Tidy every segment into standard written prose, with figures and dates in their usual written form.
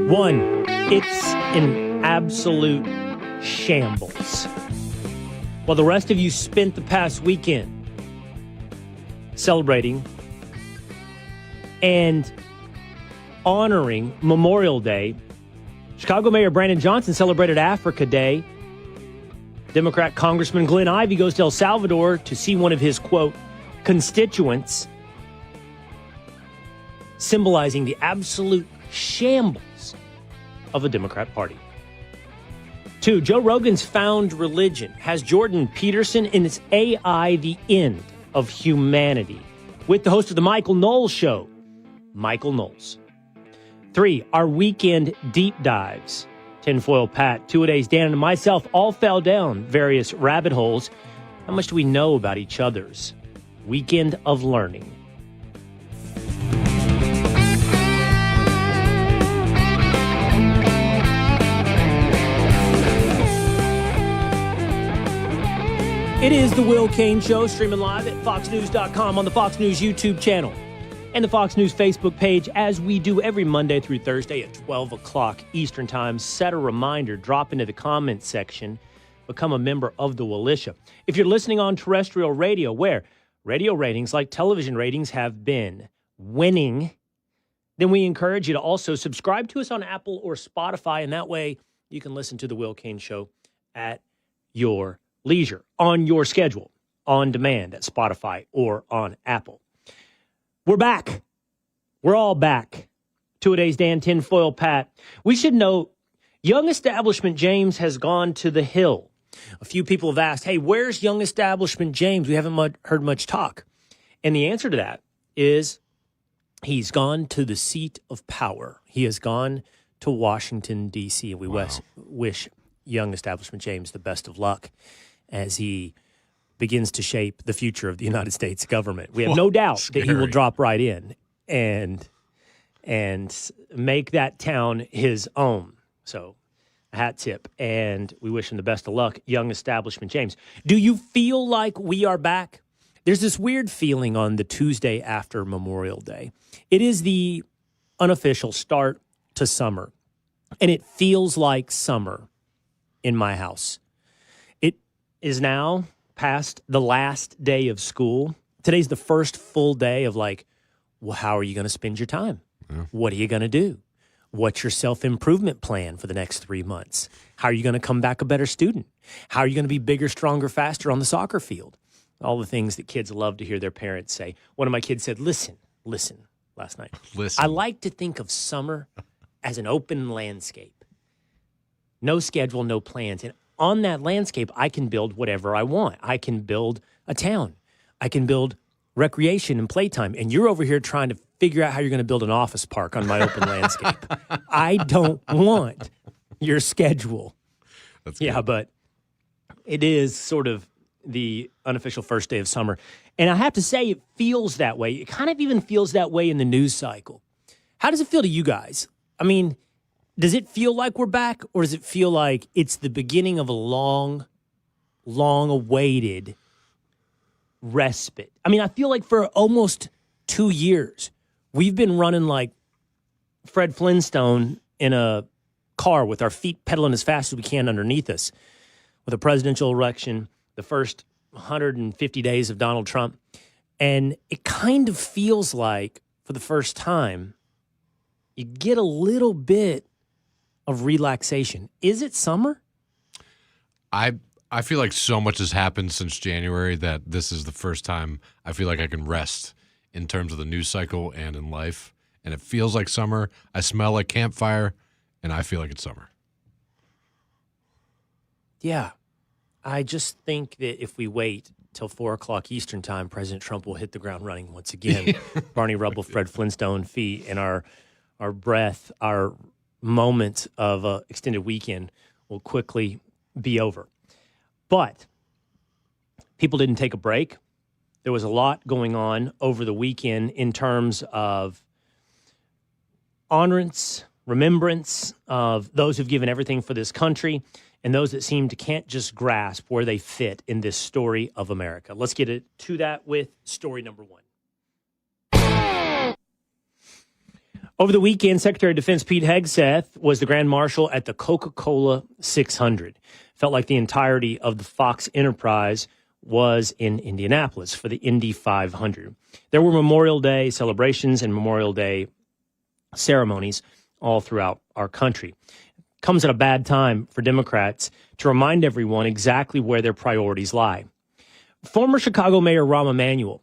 One, it's an absolute shambles. While the rest of you spent the past weekend celebrating and honoring Memorial Day, Chicago Mayor Brandon Johnson celebrated Africa Day. Democrat Congressman Glenn Ivey goes to El Salvador to see one of his, quote, constituents, symbolizing the absolute shambles of a Democrat Party. 2, Joe Rogan's Found Religion has Jordan Peterson in its AI, The End of Humanity, with the host of the Michael Knowles Show, Michael Knowles. 3, our weekend deep dives. Tinfoil Pat, Two-A-Days Dan, and myself all fell down various rabbit holes. How much do we know about each other's weekend of learning? It is the Will Cain Show, streaming live at foxnews.com, on the Fox News YouTube channel and the Fox News Facebook page, as we do every Monday through Thursday at 12 o'clock Eastern Time. Set a reminder, drop into the comments section, become a member of the Willisha. If you're listening on terrestrial radio, where radio ratings, like television ratings, have been winning, then we encourage you to also subscribe to us on Apple or Spotify, and that way you can listen to the Will Cain Show at your leisure, on your schedule, on demand at Spotify or on Apple. We're back. We're all back. Two-A-Days Dan, Tinfoil Pat. We should note, Young Establishment James has gone to the Hill. A few people have asked, hey, where's Young Establishment James? We haven't heard much talk. And the answer to that is he's gone to the seat of power. He has gone to Washington, D.C. And we wish Young Establishment James the best of luck as he begins to shape the future of the United States government. We have no doubt that he will drop right in and make that town his own. So, a hat tip, and we wish him the best of luck, Young Establishment James. Do you feel like we are back? There's this weird feeling on the Tuesday after Memorial Day. It is the unofficial start to summer, and it feels like summer in my house. Is now past the last day of school. Today's the first full day of like, well, how are you going to spend your time? Yeah. What are you going to do? What's your self-improvement plan for the next 3 months? How are you going to come back a better student? How are you going to be bigger, stronger, faster on the soccer field? All the things that kids love to hear their parents say. One of my kids said, listen, last night. Listen. I like to think of summer as an open landscape. No schedule, no plans. And on that landscape, I can build whatever I want. I can build a town. I can build recreation and playtime. And you're over here trying to figure out how you're going to build an office park on my open landscape. I don't want your schedule. That's good. Yeah, but it is sort of the unofficial first day of summer. And I have to say, it feels that way. It kind of even feels that way in the news cycle. How does it feel to you guys? I mean, does it feel like we're back, or does it feel like it's the beginning of a long, long-awaited respite? I mean, I feel like for almost 2 years, we've been running like Fred Flintstone in a car with our feet pedaling as fast as we can underneath us, with a presidential election, the first 150 days of Donald Trump. And it kind of feels like, for the first time, you get a little bit of relaxation. Is it summer? I feel like so much has happened since January that this is the first time I feel like I can rest in terms of the news cycle and in life. And it feels like summer. I smell like campfire, and I feel like it's summer. Yeah. I just think that if we wait till 4 o'clock Eastern time, President Trump will hit the ground running once again. Barney Rubble, Fred Flintstone feet, and our breath, our moment of extended weekend will quickly be over. But people didn't take a break. There was a lot going on over the weekend in terms of honorance, remembrance of those who've given everything for this country, and those that seem to can't just grasp where they fit in this story of America. Let's get to that with story number one. Over the weekend, Secretary of Defense Pete Hegseth was the Grand Marshal at the Coca-Cola 600. Felt like the entirety of the Fox enterprise was in Indianapolis for the Indy 500. There were Memorial Day celebrations and Memorial Day ceremonies all throughout our country. Comes at a bad time for Democrats to remind everyone exactly where their priorities lie. Former Chicago Mayor Rahm Emanuel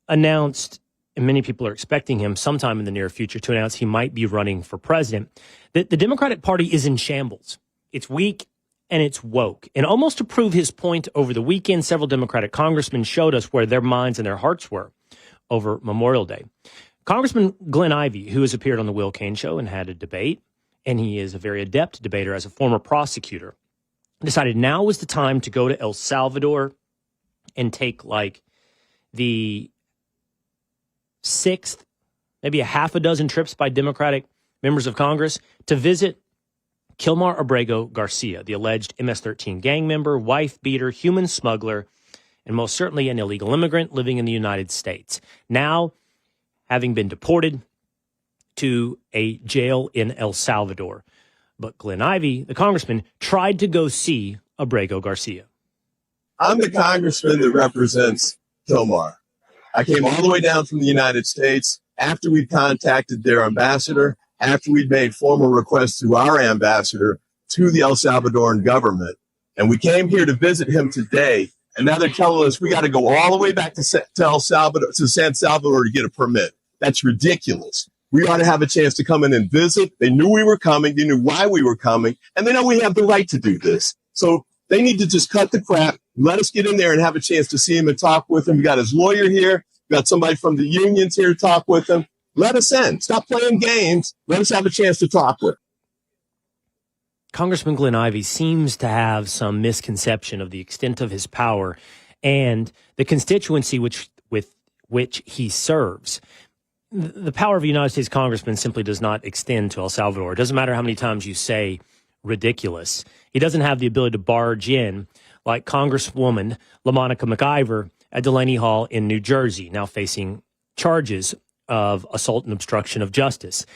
announced, and many people are expecting him sometime in the near future to announce he might be running for president, that the Democratic Party is in shambles. It's weak and it's woke. And almost to prove his point over the weekend, several Democratic congressmen showed us where their minds and their hearts were over Memorial Day. Congressman Glenn Ivey, who has appeared on the Will Cain Show and had a debate, and he is a very adept debater as a former prosecutor, decided now was the time to go to El Salvador and take like the sixth, maybe a half a dozen trips by Democratic members of Congress to visit Kilmar Abrego Garcia, the alleged MS-13 gang member, wife beater, human smuggler, and most certainly an illegal immigrant living in the United States. Now, having been deported to a jail in El Salvador. But Glenn Ivey, the congressman, tried to go see Abrego Garcia. I'm the congressman that represents Kilmar. I came all the way down from the United States after we contacted their ambassador, after we'd made formal requests to our ambassador to the El Salvadoran government. And we came here to visit him today. And now they're telling us we got to go all the way back to El Salvador, to San Salvador to get a permit. That's ridiculous. We ought to have a chance to come in and visit. They knew we were coming. They knew why we were coming. And they know we have the right to do this. So they need to just cut the crap. Let us get in there and have a chance to see him and talk with him. We got his lawyer here. We got somebody from the unions here to talk with him. Let us in. Stop playing games. Let us have a chance to talk with him. Congressman Glenn Ivey seems to have some misconception of the extent of his power and the constituency with which he serves. The power of a United States congressman simply does not extend to El Salvador. It doesn't matter how many times you say ridiculous. He doesn't have the ability to barge in like Congresswoman LaMonica McIver at Delaney Hall in New Jersey, now facing charges of assault and obstruction of justice.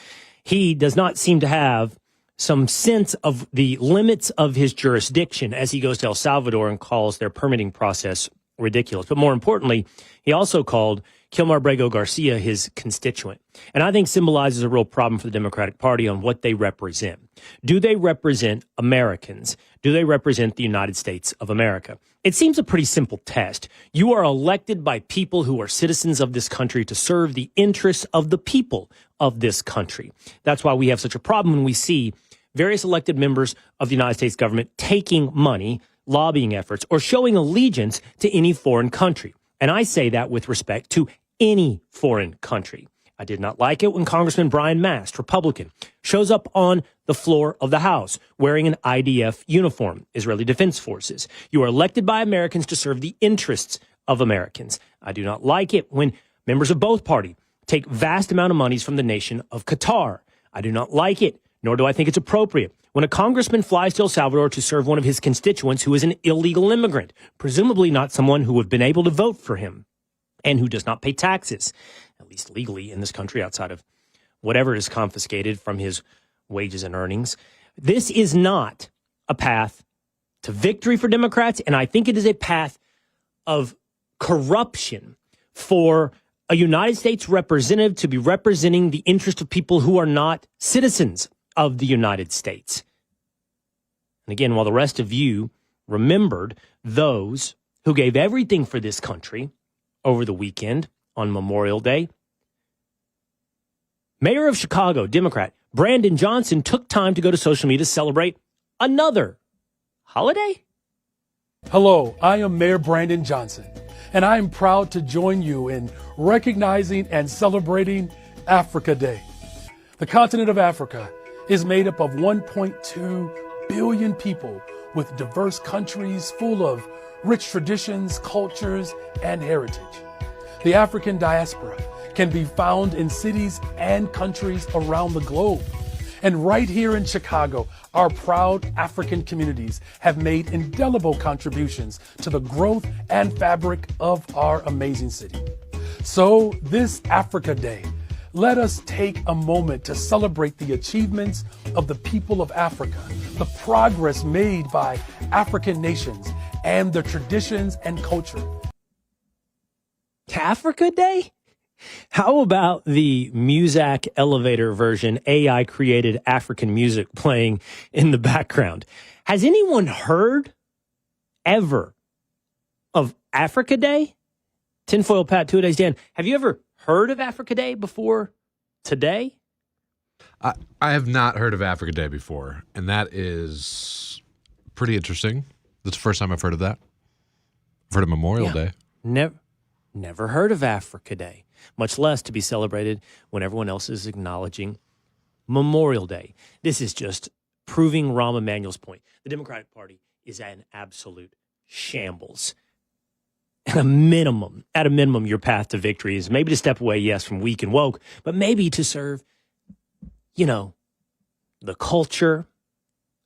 He does not seem to have some sense of the limits of his jurisdiction as he goes to El Salvador and calls their permitting process ridiculous. But more importantly, he also called Kilmar Abrego Garcia his constituent. And I think symbolizes a real problem for the Democratic Party on what they represent. Do they represent Americans? Do they represent the United States of America? It seems a pretty simple test. You are elected by people who are citizens of this country to serve the interests of the people of this country. That's why we have such a problem when we see various elected members of the United States government taking money, lobbying efforts, or showing allegiance to any foreign country. And I say that with respect to any foreign country. I did not like it when Congressman Brian Mast, Republican, shows up on the floor of the House wearing an IDF uniform, Israeli Defense Forces. You are elected by Americans to serve the interests of Americans. I do not like it when members of both parties take vast amount of monies from the nation of Qatar. I do not like it, nor do I think it's appropriate when a congressman flies to El Salvador to serve one of his constituents who is an illegal immigrant, presumably not someone who would have been able to vote for him and who does not pay taxes, at least legally in this country outside of whatever is confiscated from his wages and earnings. This is not a path to victory for Democrats, and I think it is a path of corruption for a United States representative to be representing the interest of people who are not citizens of the United States. And again, while the rest of you remembered those who gave everything for this country over the weekend on Memorial Day, Mayor of Chicago, Democrat Brandon Johnson, took time to go to social media to celebrate another holiday. Hello, I am Mayor Brandon Johnson, and I am proud to join you in recognizing and celebrating Africa Day. The continent of Africa is made up of 1.2 billion people with diverse countries full of rich traditions, cultures, and heritage. The African diaspora can be found in cities and countries around the globe. And right here in Chicago, our proud African communities have made indelible contributions to the growth and fabric of our amazing city. So this Africa Day, let us take a moment to celebrate the achievements of the people of Africa, the progress made by African nations, and their traditions and culture. Africa Day? How about the Muzak elevator version, AI created African music playing in the background? Has anyone heard ever of Africa Day? Tinfoil Pat, 2 Days Dan. Have you ever heard of Africa Day before today? I have not heard of Africa Day before, and that is pretty interesting. That's the first time I've heard of that. I've heard of Memorial Day. Never heard of Africa Day, much less to be celebrated when everyone else is acknowledging Memorial Day. This is just proving Rahm Emanuel's point. The Democratic Party is an absolute shambles. At a minimum, your path to victory is maybe to step away, yes, from weak and woke, but maybe to serve, the culture,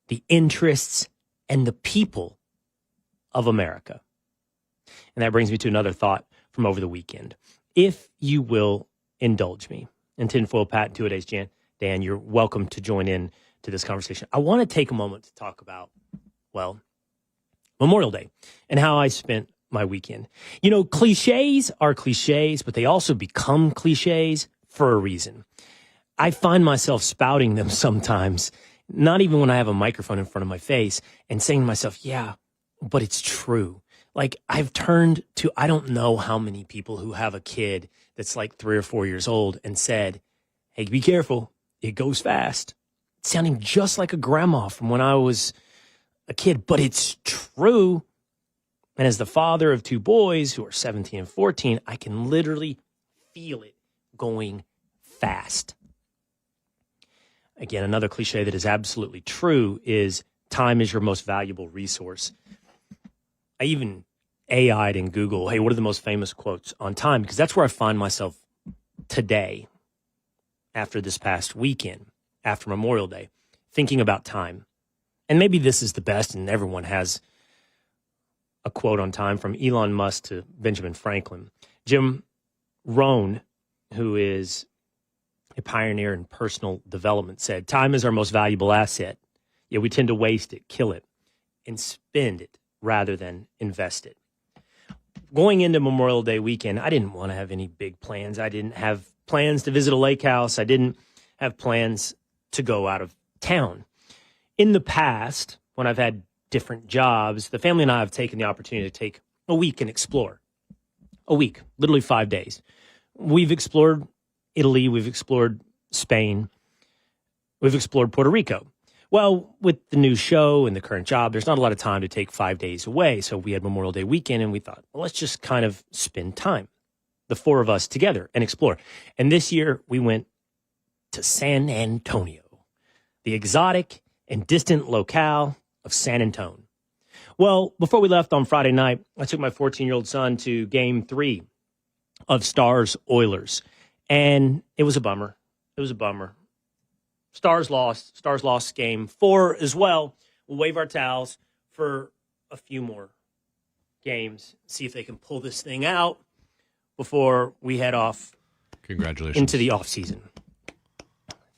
the interests, and the people of America. And that brings me to another thought from over the weekend. If you will indulge me, and Tinfoil Pat and 2 Days Dan, you're welcome to join in to this conversation. I want to take a moment to talk about, Memorial Day and how I spent my weekend. Cliches are cliches, but they also become cliches for a reason. I find myself spouting them sometimes, not even when I have a microphone in front of my face, and saying to myself, yeah, but it's true. Like, I've turned to, I don't know how many people who have a kid that's like 3 or 4 years old and said, hey, be careful, it goes fast. Sounding just like a grandma from when I was a kid, but it's true. And as the father of 2 boys who are 17 and 14, I can literally feel it going fast. Again, another cliche that is absolutely true is time is your most valuable resource. I even AI'd in Google, hey, what are the most famous quotes on time? Because that's where I find myself today, after this past weekend, after Memorial Day, thinking about time. And maybe this is the best, and everyone has a quote on time, from Elon Musk to Benjamin Franklin. Jim Rohn, who is a pioneer in personal development, said, time is our most valuable asset, yet we tend to waste it, kill it, and spend it rather than invest it. Going into Memorial Day weekend, I didn't want to have any big plans. I didn't have plans to visit a lake house. I didn't have plans to go out of town. In the past, when I've had different jobs, the family and I have taken the opportunity to take a week and explore. A week, literally 5 days. We've explored Italy. We've explored Spain. We've explored Puerto Rico. Well, with the new show and the current job, there's not a lot of time to take 5 days away. So we had Memorial Day weekend, and we thought, well, let's just kind of spend time, the 4 of us together, and explore. And this year we went to San Antonio, the exotic and distant locale of San Antonio. Well, before we left on Friday night, I took my 14-year-old son to Game 3 of Stars Oilers, and it was a bummer. It was a bummer. Stars lost. Stars lost Game 4 as well. We'll wave our towels for a few more games, see if they can pull this thing out before we head off. Congratulations. Into the offseason.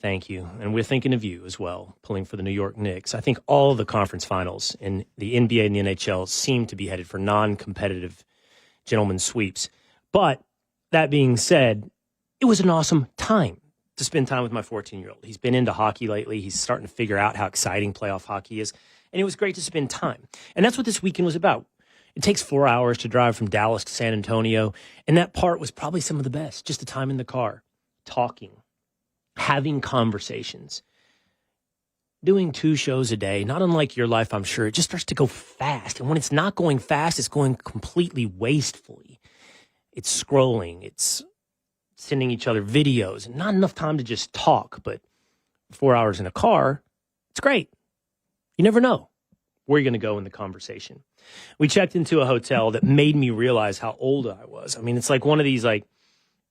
Thank you. And we're thinking of you as well, pulling for the New York Knicks. I think all of the conference finals in the NBA and the NHL seem to be headed for non-competitive gentlemen's sweeps. But that being said, it was an awesome time to spend time with my 14-year-old. He's been into hockey lately. He's starting to figure out how exciting playoff hockey is. And it was great to spend time. And that's what this weekend was about. It takes 4 hours to drive from Dallas to San Antonio. And that part was probably some of the best. Just the time in the car, talking, having conversations, doing 2 shows a day. Not unlike your life, I'm sure. It just starts to go fast. And when it's not going fast, it's going completely wastefully. It's scrolling. It's sending each other videos, and not enough time to just talk. But 4 hours in a car, it's great. You never know where you're going to go in the conversation. We checked into a hotel that made me realize how old I was. I mean, it's like one of these like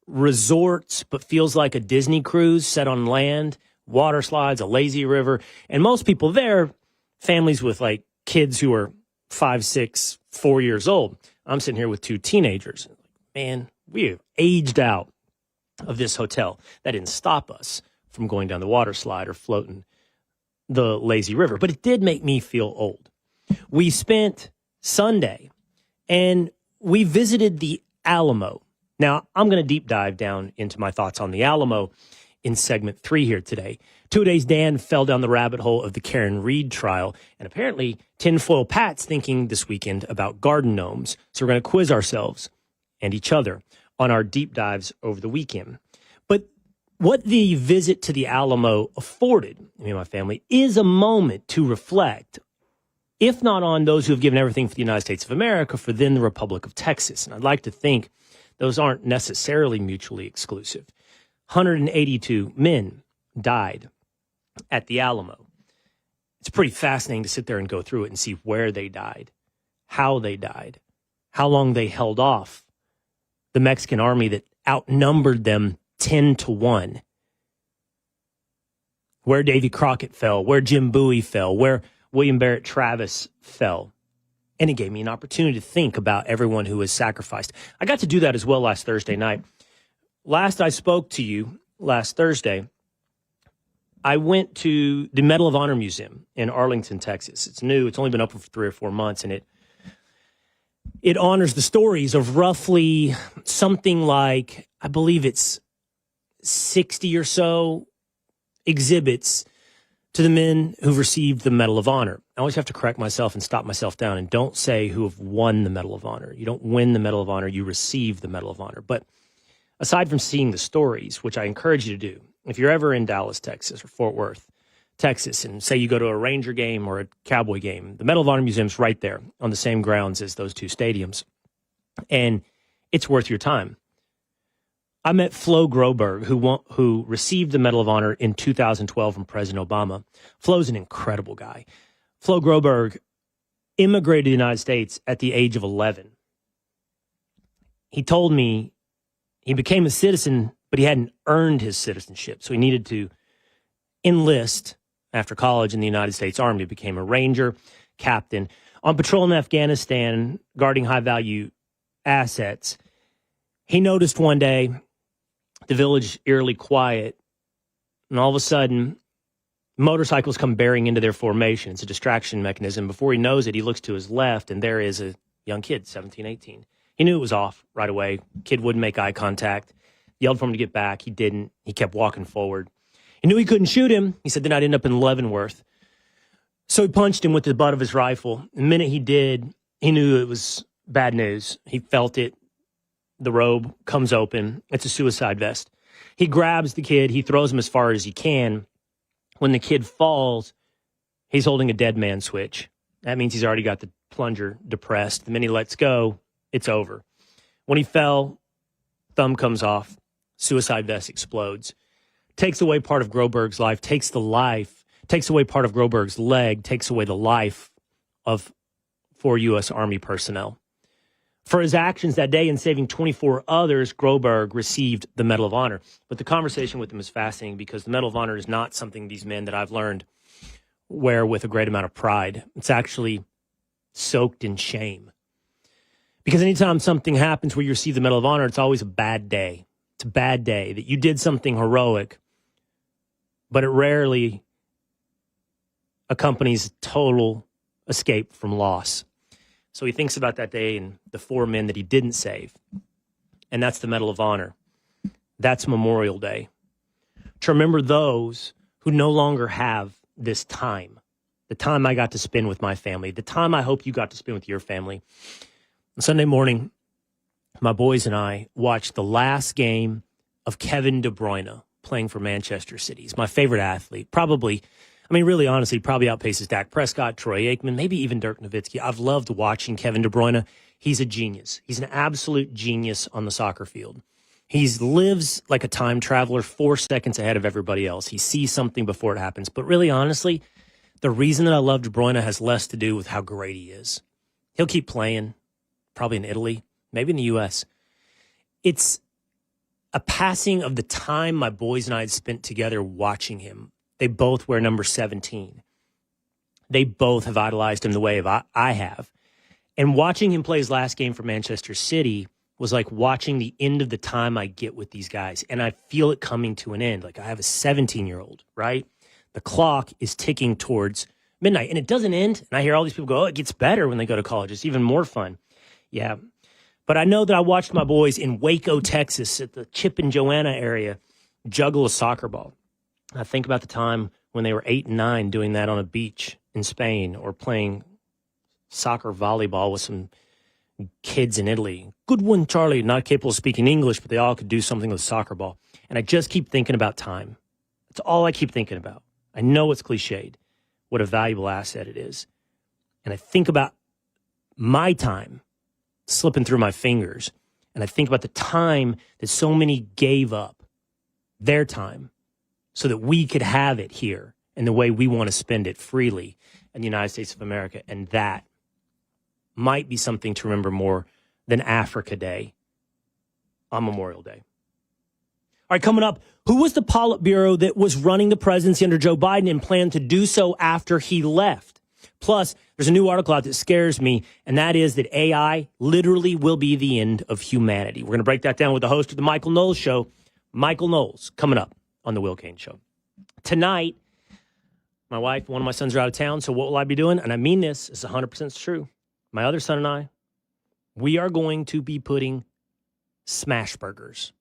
resorts, but feels like a Disney cruise set on land, water slides, a lazy river. And most people there, families with like kids who are 5, 6, 4 years old. I'm sitting here with 2 teenagers. Man, we have aged out of this hotel. That didn't stop us from going down the water slide or floating the lazy river, but it did make me feel old. We spent Sunday and we visited the Alamo. Now, I'm going to deep dive down into my thoughts on the Alamo in segment 3 here today. 2 days, Dan fell down the rabbit hole of the Karen Reed trial, and apparently tinfoil Pat's thinking this weekend about garden gnomes. So we're going to quiz ourselves and each other on our deep dives over the weekend. But what the visit to the Alamo afforded me and my family is a moment to reflect, if not on those who have given everything for the United States of America, for then the Republic of Texas. And I'd like to think those aren't necessarily mutually exclusive. 182 men died at the Alamo. It's pretty fascinating to sit there and go through it and see where they died, how long they held off the Mexican army that outnumbered them 10-1. Where Davy Crockett fell, where Jim Bowie fell, where William Barrett Travis fell. And it gave me an opportunity to think about everyone who was sacrificed. I got to do that as well last Thursday night. Last I spoke to you, last Thursday, I went to the Medal of Honor Museum in Arlington, Texas. It's new. It's only been open for 3 or 4 months, and it honors the stories of roughly something like, I believe it's 60 or so exhibits to the men who've received the Medal of Honor. I always have to correct myself and stop myself down and don't say who have won the Medal of Honor. You don't win the Medal of Honor, you receive the Medal of Honor. But aside from seeing the stories, which I encourage you to do, if you're ever in Dallas, Texas, or Fort Worth, Texas, and say you go to a Ranger game or a Cowboy game, the Medal of Honor Museum's right there on the same grounds as those 2 stadiums. And it's worth your time. I met Flo Groberg, who received the Medal of Honor in 2012 from President Obama. Flo's an incredible guy. Flo Groberg immigrated to the United States at the age of 11. He told me he became a citizen, but he hadn't earned his citizenship. So he needed to enlist after college in the United States Army. He became a Ranger, captain, on patrol in Afghanistan, guarding high-value assets. He noticed one day the village eerily quiet, and all of a sudden, motorcycles come bearing into their formation. It's a distraction mechanism. Before he knows it, he looks to his left, and there is a young kid, 17, 18. He knew it was off right away. Kid wouldn't make eye contact. Yelled for him to get back. He didn't. He kept walking forward. He knew he couldn't shoot him. He said, then I'd end up in Leavenworth. So he punched him with the butt of his rifle. The minute he did, he knew it was bad news. He felt it. The robe comes open. It's a suicide vest. He grabs the kid. He throws him as far as he can. When the kid falls, he's holding a dead man switch. That means he's already got the plunger depressed. The minute he lets go, it's over. When he fell, thumb comes off. Suicide vest explodes. Takes away part of Groberg's life. Takes away part of Groberg's leg. Takes away the life of 4 U.S. Army personnel. For his actions that day in saving 24 others, Groberg received the Medal of Honor. But the conversation with him is fascinating because the Medal of Honor is not something these men that I've learned wear with a great amount of pride. It's actually soaked in shame. Because anytime something happens where you receive the Medal of Honor, it's always a bad day. It's a bad day that you did something heroic, but it rarely accompanies total escape from loss. So he thinks about that day and the 4 men that he didn't save. And that's the Medal of Honor. That's Memorial Day. To remember those who no longer have this time. The time I got to spend with my family. The time I hope you got to spend with your family. On Sunday morning, my boys and I watched the last game of Kevin De Bruyne playing for Manchester City. He's my favorite athlete. Really, honestly, probably outpaces Dak Prescott, Troy Aikman, maybe even Dirk Nowitzki. I've loved watching Kevin De Bruyne. He's a genius. He's an absolute genius on the soccer field. He lives like a time traveler 4 seconds ahead of everybody else. He sees something before it happens. But really, honestly, the reason that I love De Bruyne has less to do with how great he is. He'll keep playing, probably in Italy, maybe in the U.S. It's a passing of the time my boys and I had spent together watching him. They both wear number 17. They both have idolized him the way I have. And watching him play his last game for Manchester City was like watching the end of the time I get with these guys. And I feel it coming to an end. Like I have a 17-year-old, right? The clock is ticking towards midnight and it doesn't end. And I hear all these people go, oh, it gets better when they go to college. It's even more fun. Yeah. But I know that I watched my boys in Waco, Texas at the Chip and Joanna area juggle a soccer ball. I think about the time when they were 8 and 9 doing that on a beach in Spain or playing soccer volleyball with some kids in Italy. Good one, Charlie, not capable of speaking English, but they all could do something with a soccer ball. And I just keep thinking about time. That's all I keep thinking about. I know it's cliched, what a valuable asset it is. And I think about my time slipping through my fingers. And I think about the time that so many gave up, their time, so that we could have it here and the way we want to spend it freely in the United States of America. And that might be something to remember more than Africa Day on Memorial Day. All right, coming up, who was the Politburo that was running the presidency under Joe Biden and planned to do so after he left? Plus, there's a new article out that scares me, and that is that AI literally will be the end of humanity. We're going to break that down with the host of the Michael Knowles Show, Michael Knowles, coming up on the Will Cain Show. Tonight, my wife and one of my sons are out of town, so what will I be doing? And I mean this, it's 100% true. My other son and I, we are going to be putting smash burgers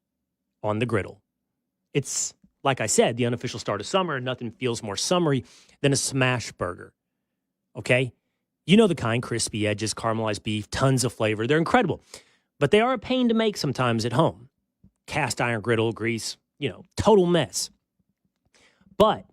on the griddle. It's, like I said, the unofficial start of summer, and nothing feels more summery than a smash burger. Okay? You know the kind, crispy edges, caramelized beef, tons of flavor. They're incredible. But they are a pain to make sometimes at home. Cast iron griddle, grease, total mess. But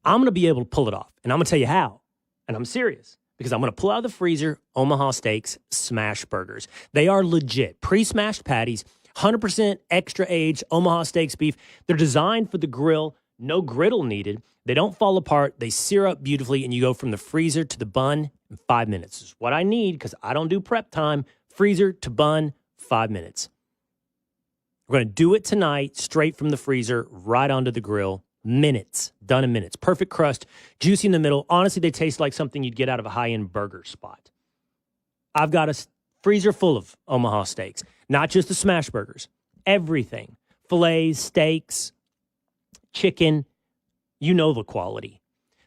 I'm going to be able to pull it off, and I'm going to tell you how. And I'm serious. Because I'm going to pull out of the freezer Omaha Steaks smash burgers. They are legit. Pre-smashed patties, 100% extra aged Omaha Steaks beef. They're designed for the grill, no griddle needed. They don't fall apart. They sear up beautifully, and you go from the freezer to the bun in 5 minutes. This is what I need because I don't do prep time. Freezer to bun, 5 minutes. We're going to do it tonight, straight from the freezer, right onto the grill. Minutes. Done in minutes. Perfect crust, juicy in the middle. Honestly, they taste like something you'd get out of a high-end burger spot. I've got a freezer full of Omaha Steaks. Not just the smash burgers. Everything. Fillets, steaks, chicken. You know the quality.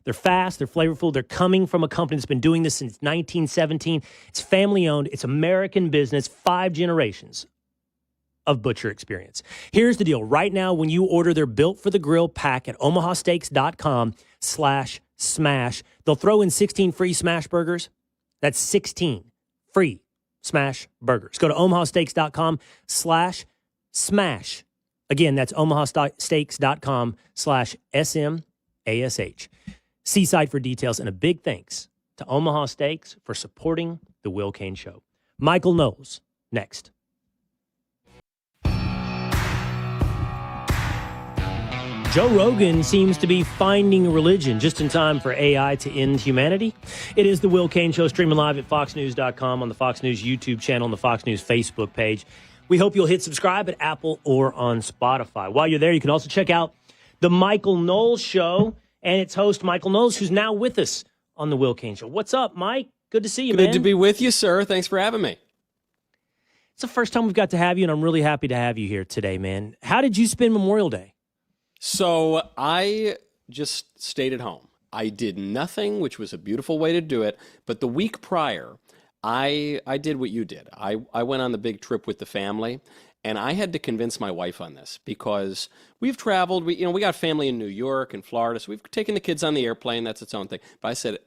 They're fast. They're flavorful. They're coming from a company that's been doing this since 1917. It's family-owned. It's American business. 5 generations of butcher experience. Here's the deal. Right now, when you order their Built for the Grill pack at omahasteaks.com/smash, they'll throw in 16 free smash burgers. That's 16 free smash burgers. Go to omahasteaks.com/smash. Again, that's omahasteaks.com/SMASH. See site for details, and a big thanks to Omaha Steaks for supporting the Will Cain Show. Michael Knowles, next. Joe Rogan seems to be finding a religion just in time for AI to end humanity. It is the Will Cain Show, streaming live at foxnews.com, on the Fox News YouTube channel, on the Fox News Facebook page. We hope you'll hit subscribe at Apple or on Spotify. While you're there, you can also check out the Michael Knowles Show and its host, Michael Knowles, who's now with us on the Will Cain Show. What's up, Mike? Good to see you, man. Good to be with you, sir. Thanks for having me. It's the first time we've got to have you, and I'm really happy to have you here today, man. How did you spend Memorial Day? So I just stayed at home. I did nothing, which was a beautiful way to do it. But the week prior, I did what you did. I went on the big trip with the family, and I had to convince my wife on this because we've traveled. We got family in New York and Florida, so we've taken the kids on the airplane. That's its own thing. But I said,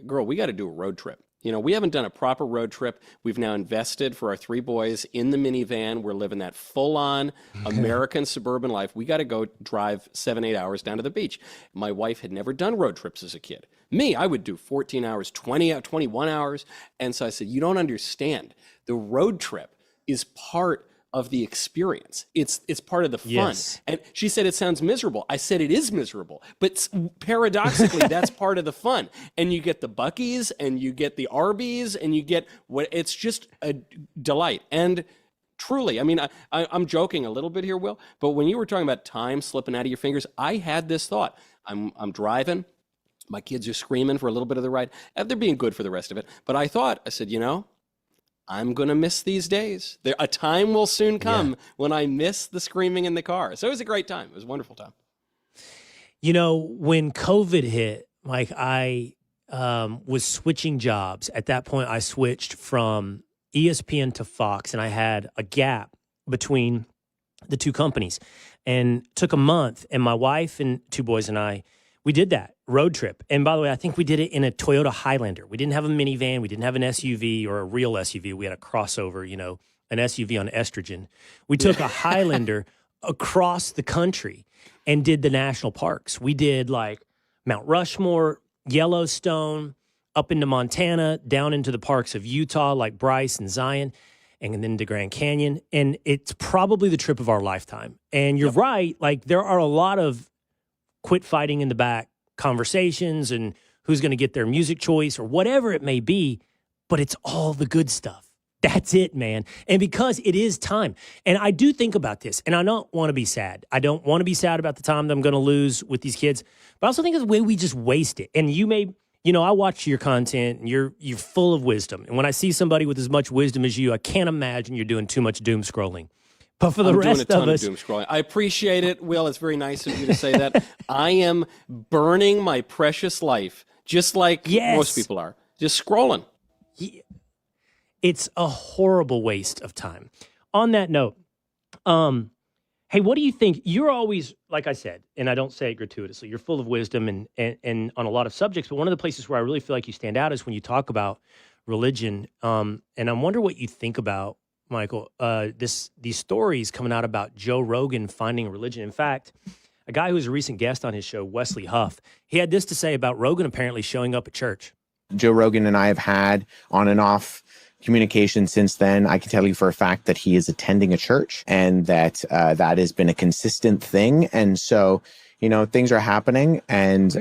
girl, we got to do a road trip. We haven't done a proper road trip. We've now invested for our 3 boys in the minivan. We're living that full-on American suburban life. We got to go drive 7-8 hours down to the beach. My wife had never done road trips as a kid. Me, I would do 14 hours, 21 hours. And so I said, you don't understand. The road trip is part of the experience. It's part of the fun. Yes. And she said, it sounds miserable. I said, it is miserable. But paradoxically, that's part of the fun. And you get the Buc-ee's and you get the Arby's and you get it's just a delight. And truly, I mean, I'm joking a little bit here, Will, but when you were talking about time slipping out of your fingers, I had this thought. I'm driving. My kids are screaming for a little bit of the ride. They're being good for the rest of it. But I said, I'm going to miss these days. A time will soon come when I miss the screaming in the car. So it was a great time. It was a wonderful time. You know, when COVID hit, Mike, I was switching jobs. At that point, I switched from ESPN to Fox, and I had a gap between the two companies, and took a month. And my wife and two boys and I, we did that road trip. And by the way, I think we did it in a Toyota Highlander. We didn't have a minivan. We didn't have an SUV or a real SUV. We had a crossover, you know, an SUV on estrogen. We took a Highlander across the country and did the national parks. We did like Mount Rushmore, Yellowstone, up into Montana, down into the parks of Utah, like Bryce and Zion, and then to Grand Canyon. And it's probably the trip of our lifetime. And you're right, like there are a lot of quit fighting in the back conversations and who's going to get their music choice or whatever it may be, but it's all the good stuff. That's it, man. And because it is time. And I do think about this, and I don't want to be sad. I don't want to be sad about the time that I'm going to lose with these kids, but I also think of the way we just waste it. And you may, you know, I watch your content and you're full of wisdom. And when I see somebody with as much wisdom as you, I can't imagine you're doing too much doom scrolling. But for the rest of us, doom scrolling. I appreciate it, Will. It's very nice of you to say that. I am burning my precious life, just like most people are, just scrolling. It's a horrible waste of time. On that note, hey, what do you think? You're always, like I said, and I don't say it gratuitously, you're full of wisdom and on a lot of subjects, but one of the places where I really feel like you stand out is when you talk about religion. And I wonder what you think about, Michael, these stories coming out about Joe Rogan finding religion. In fact, a guy who was a recent guest on his show, Wesley Huff, he had this to say about Rogan apparently showing up at church. Joe Rogan and I have had on and off communication since then. I can tell you for a fact that he is attending a church and that that has been a consistent thing. And so, you know, things are happening, and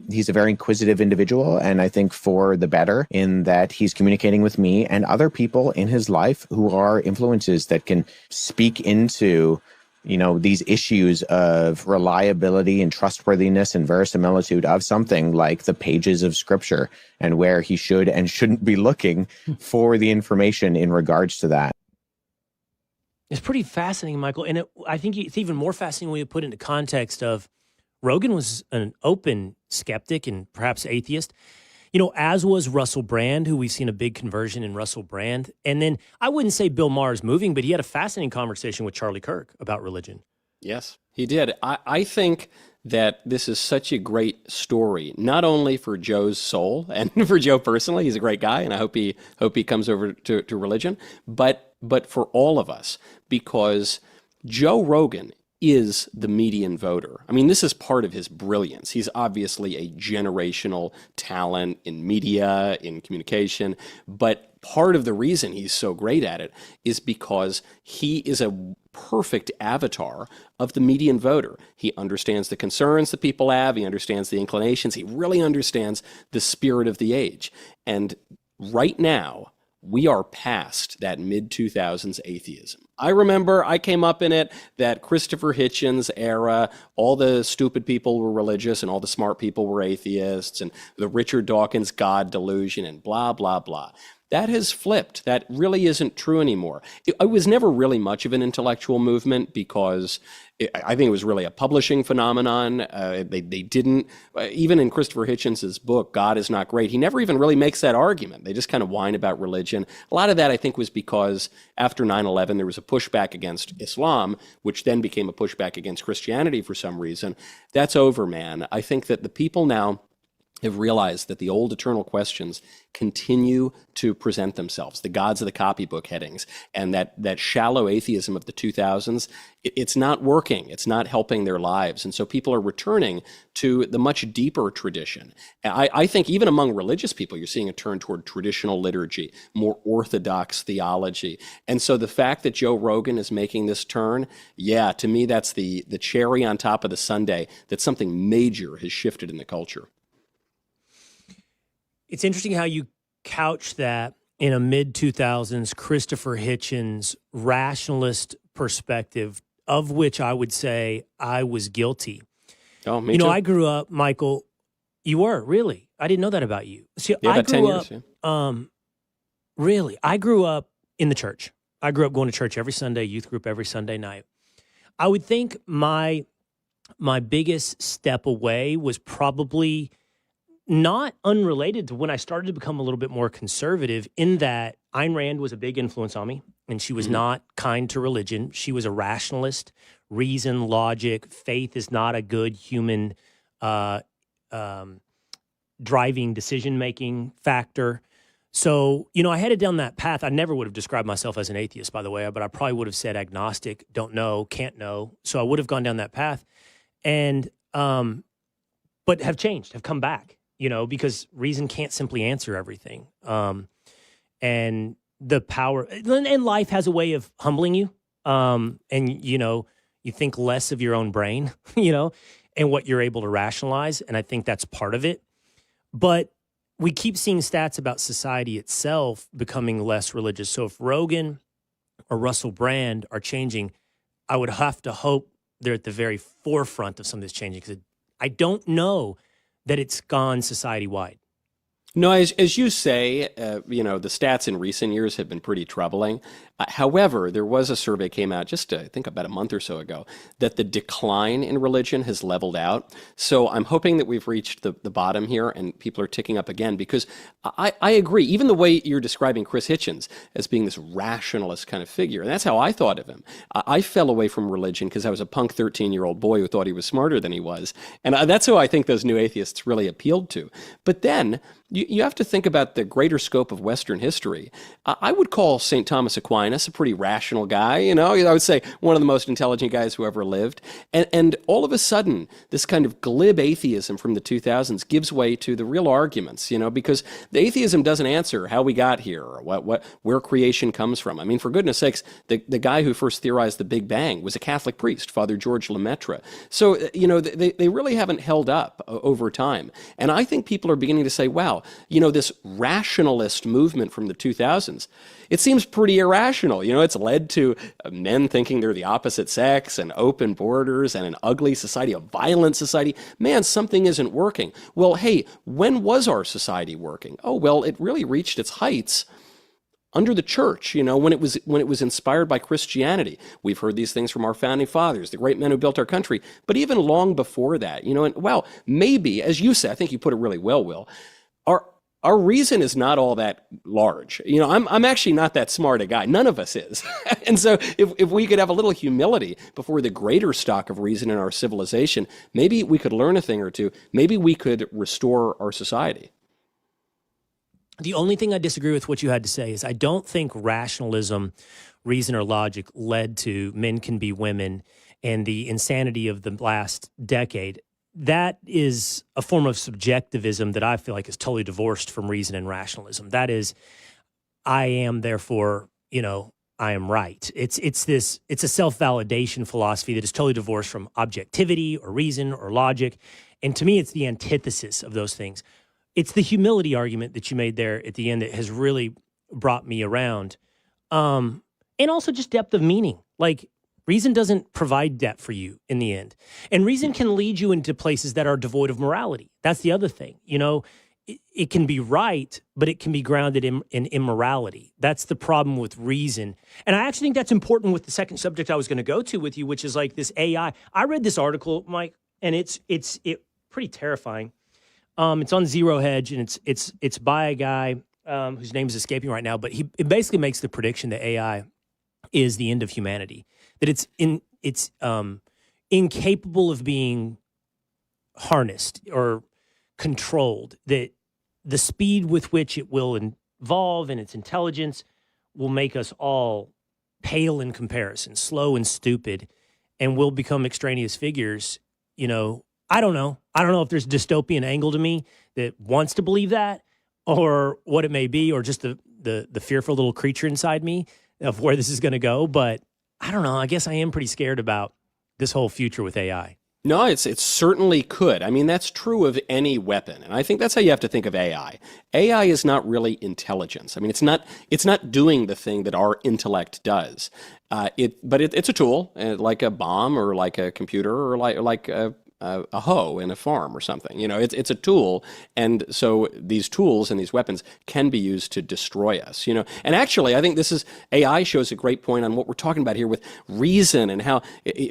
he's a very inquisitive individual, and I think for the better, in that he's communicating with me and other people in his life who are influences that can speak into, you know, these issues of reliability and trustworthiness and verisimilitude of something like the pages of Scripture, and where he should and shouldn't be looking for the information in regards to that. It's pretty fascinating, Michael. And I think it's even more fascinating when you put it into context of Rogan was an open skeptic and perhaps atheist, you know, as was Russell Brand, who we've seen a big conversion in Russell Brand. And then I wouldn't say Bill Maher is moving, but he had a fascinating conversation with Charlie Kirk about religion. Yes, he did. I think that this is such a great story, not only for Joe's soul and for Joe personally. He's a great guy, and I hope he comes over to religion, but for all of us, because Joe Rogan is the median voter. I mean, this is part of his brilliance. He's obviously a generational talent in media, in communication, but part of the reason he's so great at it is because he is a perfect avatar of the median voter. He understands the concerns that people have. He understands the inclinations. He really understands the spirit of the age. And right now, we are past that mid-2000s atheism. I remember I came up in it, that Christopher Hitchens era, all the stupid people were religious and all the smart people were atheists, and the Richard Dawkins God delusion and blah, blah, blah. That has flipped. That really isn't true anymore. It was never really much of an intellectual movement because I think it was really a publishing phenomenon. They didn't, even in Christopher Hitchens' book, God is Not Great, he never even really makes that argument. They just kind of whine about religion. A lot of that, I think, was because after 9/11, there was a pushback against Islam, which then became a pushback against Christianity for some reason. That's over, man. I think that the people now have realized that the old eternal questions continue to present themselves, the gods of the copybook headings, and that shallow atheism of the 2000s, it's not working. It's not helping their lives. And so people are returning to the much deeper tradition. I think even among religious people, you're seeing a turn toward traditional liturgy, more orthodox theology. And so the fact that Joe Rogan is making this turn, yeah, to me, that's the cherry on top of the sundae, that something major has shifted in the culture. It's interesting how you couch that in a mid-2000s Christopher Hitchens rationalist perspective, of which I would say I was guilty. Oh, me too. too. I grew up, Michael, you were, really? I didn't know that about you. See, yeah, I about 10 grew years, up, yeah. Really, I grew up in the church. I grew up going to church every Sunday, youth group every Sunday night. I would think my biggest step away was probably not unrelated to when I started to become a little bit more conservative, in that Ayn Rand was a big influence on me, and she was not kind to religion. She was a rationalist. Reason, logic, faith is not a good human driving decision-making factor. So, I headed down that path. I never would have described myself as an atheist, by the way, but I probably would have said agnostic, don't know, can't know. So I would have gone down that path, and but have changed, have come back, because reason can't simply answer everything. And the power, and life has a way of humbling you. And, you think less of your own brain, and what you're able to rationalize. And I think that's part of it. But we keep seeing stats about society itself becoming less religious. So if Rogan or Russell Brand are changing, I would have to hope they're at the very forefront of some of this changing, because I don't know that it's gone society-wide. No, as you say, the stats in recent years have been pretty troubling. However, there was a survey came out just, I think, about a month or so ago that the decline in religion has leveled out. So I'm hoping that we've reached the bottom here and people are ticking up again, because I agree. Even the way you're describing Chris Hitchens as being this rationalist kind of figure, and that's how I thought of him. I fell away from religion because I was a punk 13-year-old boy who thought he was smarter than he was. And that's who I think those new atheists really appealed to. But then you have to think about the greater scope of Western history. I would call St. Thomas Aquinas a pretty rational guy. I would say one of the most intelligent guys who ever lived. And all of a sudden, this kind of glib atheism from the 2000s gives way to the real arguments, because the atheism doesn't answer how we got here or where creation comes from. I mean, for goodness sakes, the guy who first theorized the Big Bang was a Catholic priest, Father George Lemaitre. So, they really haven't held up over time. And I think people are beginning to say, wow, this rationalist movement from the 2000s, it seems pretty irrational. It's led to men thinking they're the opposite sex and open borders and an ugly society, a violent society. Man, something isn't working. Well, hey, when was our society working? Oh, well, it really reached its heights under the church, when it was inspired by Christianity. We've heard these things from our founding fathers, the great men who built our country. But even long before that, and wow, maybe, as you said, I think you put it really well, Will, our reason is not all that large. I'm actually not that smart a guy. None of us is. And so if we could have a little humility before the greater stock of reason in our civilization, maybe we could learn a thing or two. Maybe we could restore our society. The only thing I disagree with what you had to say is I don't think rationalism, reason, or logic led to men can be women and the insanity of the last decade. That is a form of subjectivism that I feel like is totally divorced from reason and rationalism. That is, I am, therefore, I am right. It's a self-validation philosophy that is totally divorced from objectivity or reason or logic. And to me, it's the antithesis of those things. It's the humility argument that you made there at the end that has really brought me around. And also just depth of meaning. Like, reason doesn't provide depth for you in the end. And reason can lead you into places that are devoid of morality. That's the other thing. It can be right, but it can be grounded in immorality. That's the problem with reason. And I actually think that's important with the second subject I was going to go to with you, which is like this AI. I read this article, Mike, and it's pretty terrifying. It's on Zero Hedge, and it's by a guy whose name is escaping right now, but it basically makes the prediction that AI is the end of humanity. That it's incapable of being harnessed or controlled, that the speed with which it will evolve and its intelligence will make us all pale in comparison, slow and stupid, and we'll become extraneous figures. I don't know. I don't know if there's a dystopian angle to me that wants to believe that, or what it may be, or just the fearful little creature inside me of where this is going to go. But I don't know. I guess I am pretty scared about this whole future with AI. No, it certainly could. I mean, that's true of any weapon. And I think that's how you have to think of AI. AI is not really intelligence. I mean, it's not doing the thing that our intellect does. But it's a tool, like a bomb or like a computer or like a hoe in a farm or something. It's a tool, and so these tools and these weapons can be used to destroy us. And actually, I think AI shows a great point on what we're talking about here with reason and how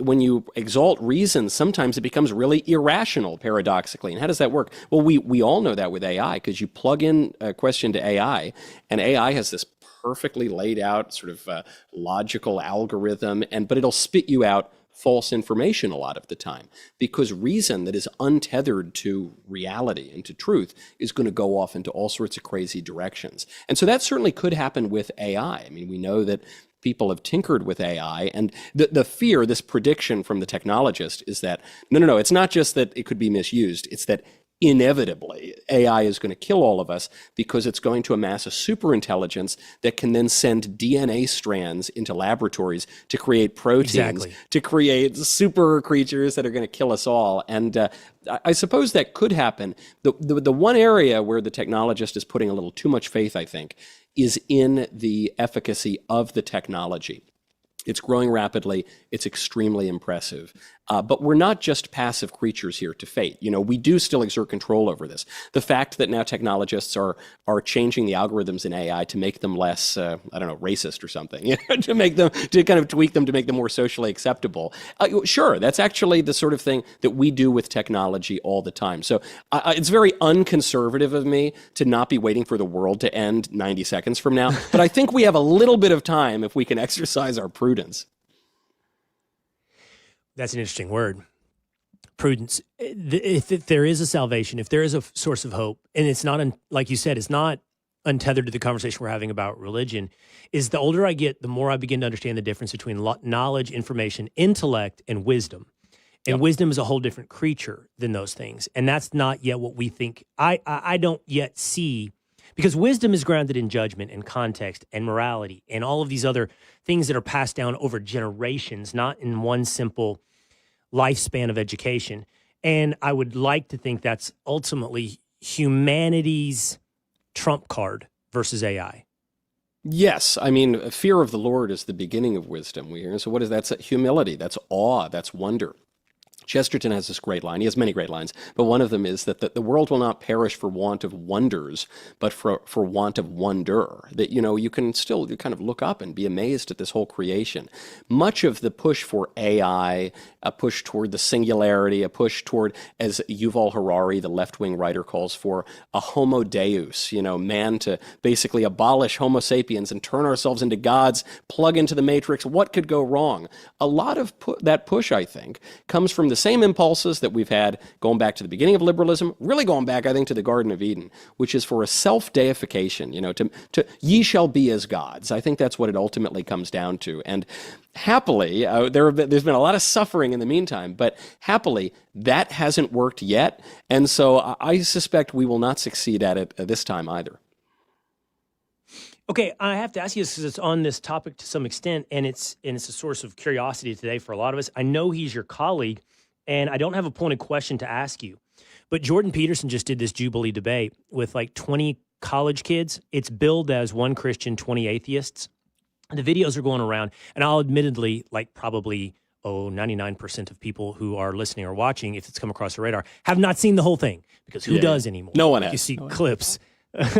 when you exalt reason, sometimes it becomes really irrational, paradoxically. And how does that work? Well, we all know that with AI, because you plug in a question to AI, and AI has this perfectly laid out sort of logical algorithm, but it'll spit you out false information a lot of the time, because reason that is untethered to reality and to truth is going to go off into all sorts of crazy directions. And so that certainly could happen with AI. I mean, we know that people have tinkered with AI, and the fear, this prediction from the technologist, is that no, it's not just that it could be misused, it's that inevitably AI is going to kill all of us, because it's going to amass a superintelligence that can then send DNA strands into laboratories to create proteins, to create super creatures that are going to kill us all. And I suppose that could happen. The one area where the technologist is putting a little too much faith, I think, is in the efficacy of the technology. It's growing rapidly. It's extremely impressive. But we're not just passive creatures here to fate. We do still exert control over this. The fact that now technologists are changing the algorithms in AI to make them less, racist or something, to kind of tweak them to make them more socially acceptable. Sure, that's actually the sort of thing that we do with technology all the time. So it's very unconservative of me to not be waiting for the world to end 90 seconds from now. But I think we have a little bit of time if we can exercise our prudence. That's an interesting word. Prudence. If there is a salvation, if there is a source of hope, and it's not, like you said, it's not untethered to the conversation we're having about religion, is the older I get, the more I begin to understand the difference between knowledge, information, intellect, and wisdom. And wisdom is a whole different creature than those things. And that's not yet what we think. I don't yet see, because wisdom is grounded in judgment and context and morality and all of these other things that are passed down over generations, not in one simple lifespan of education. And I would like to think that's ultimately humanity's trump card versus AI. Yes. I mean, fear of the Lord is the beginning of wisdom, we hear. And so what is that? That's humility. That's awe. That's wonder. Chesterton has this great line. He has many great lines, but one of them is that the world will not perish for want of wonders, but for want of wonder. That, you can still kind of look up and be amazed at this whole creation. Much of the push for AI, a push toward the singularity, a push toward, as Yuval Harari, the left-wing writer, calls for, a homo deus, man to basically abolish homo sapiens and turn ourselves into gods, plug into the matrix. What could go wrong? A lot of that push, I think, comes from the same impulses that we've had going back to the beginning of liberalism, really going back, I think, to the Garden of Eden, which is for a self-deification, to ye shall be as gods. I think that's what it ultimately comes down to. And happily, there's been a lot of suffering in the meantime, but happily, that hasn't worked yet. And so I suspect we will not succeed at it this time either. Okay, I have to ask you this because it's on this topic to some extent, and it's a source of curiosity today for a lot of us. I know he's your colleague, and I don't have a pointed question to ask you, but Jordan Peterson just did this Jubilee debate with like 20 college kids. It's billed as one Christian, 20 atheists. The videos are going around, and I'll admittedly, like probably 99% of people who are listening or watching, if it's come across the radar, have not seen the whole thing, because who does anymore? No one has. You see clips.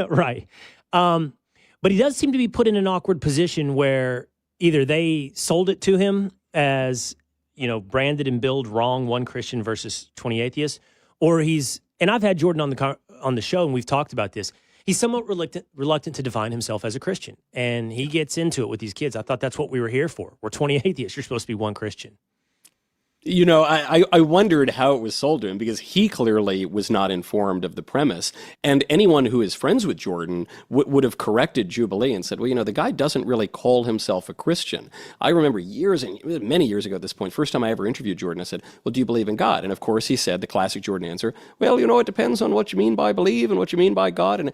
Right. But he does seem to be put in an awkward position where either they sold it to him as, branded and billed wrong, one Christian versus 20 atheists, or and I've had Jordan on the show, and we've talked about this. He's somewhat reluctant to define himself as a Christian, and he gets into it with these kids. I thought that's what we were here for. We're 20 atheists. You're supposed to be one Christian. I wondered how it was sold to him, because he clearly was not informed of the premise. And anyone who is friends with Jordan would have corrected Jubilee and said, well, the guy doesn't really call himself a Christian. I remember many years ago at this point, first time I ever interviewed Jordan, I said, well, do you believe in God? And of course he said the classic Jordan answer, well, it depends on what you mean by believe and what you mean by God. And,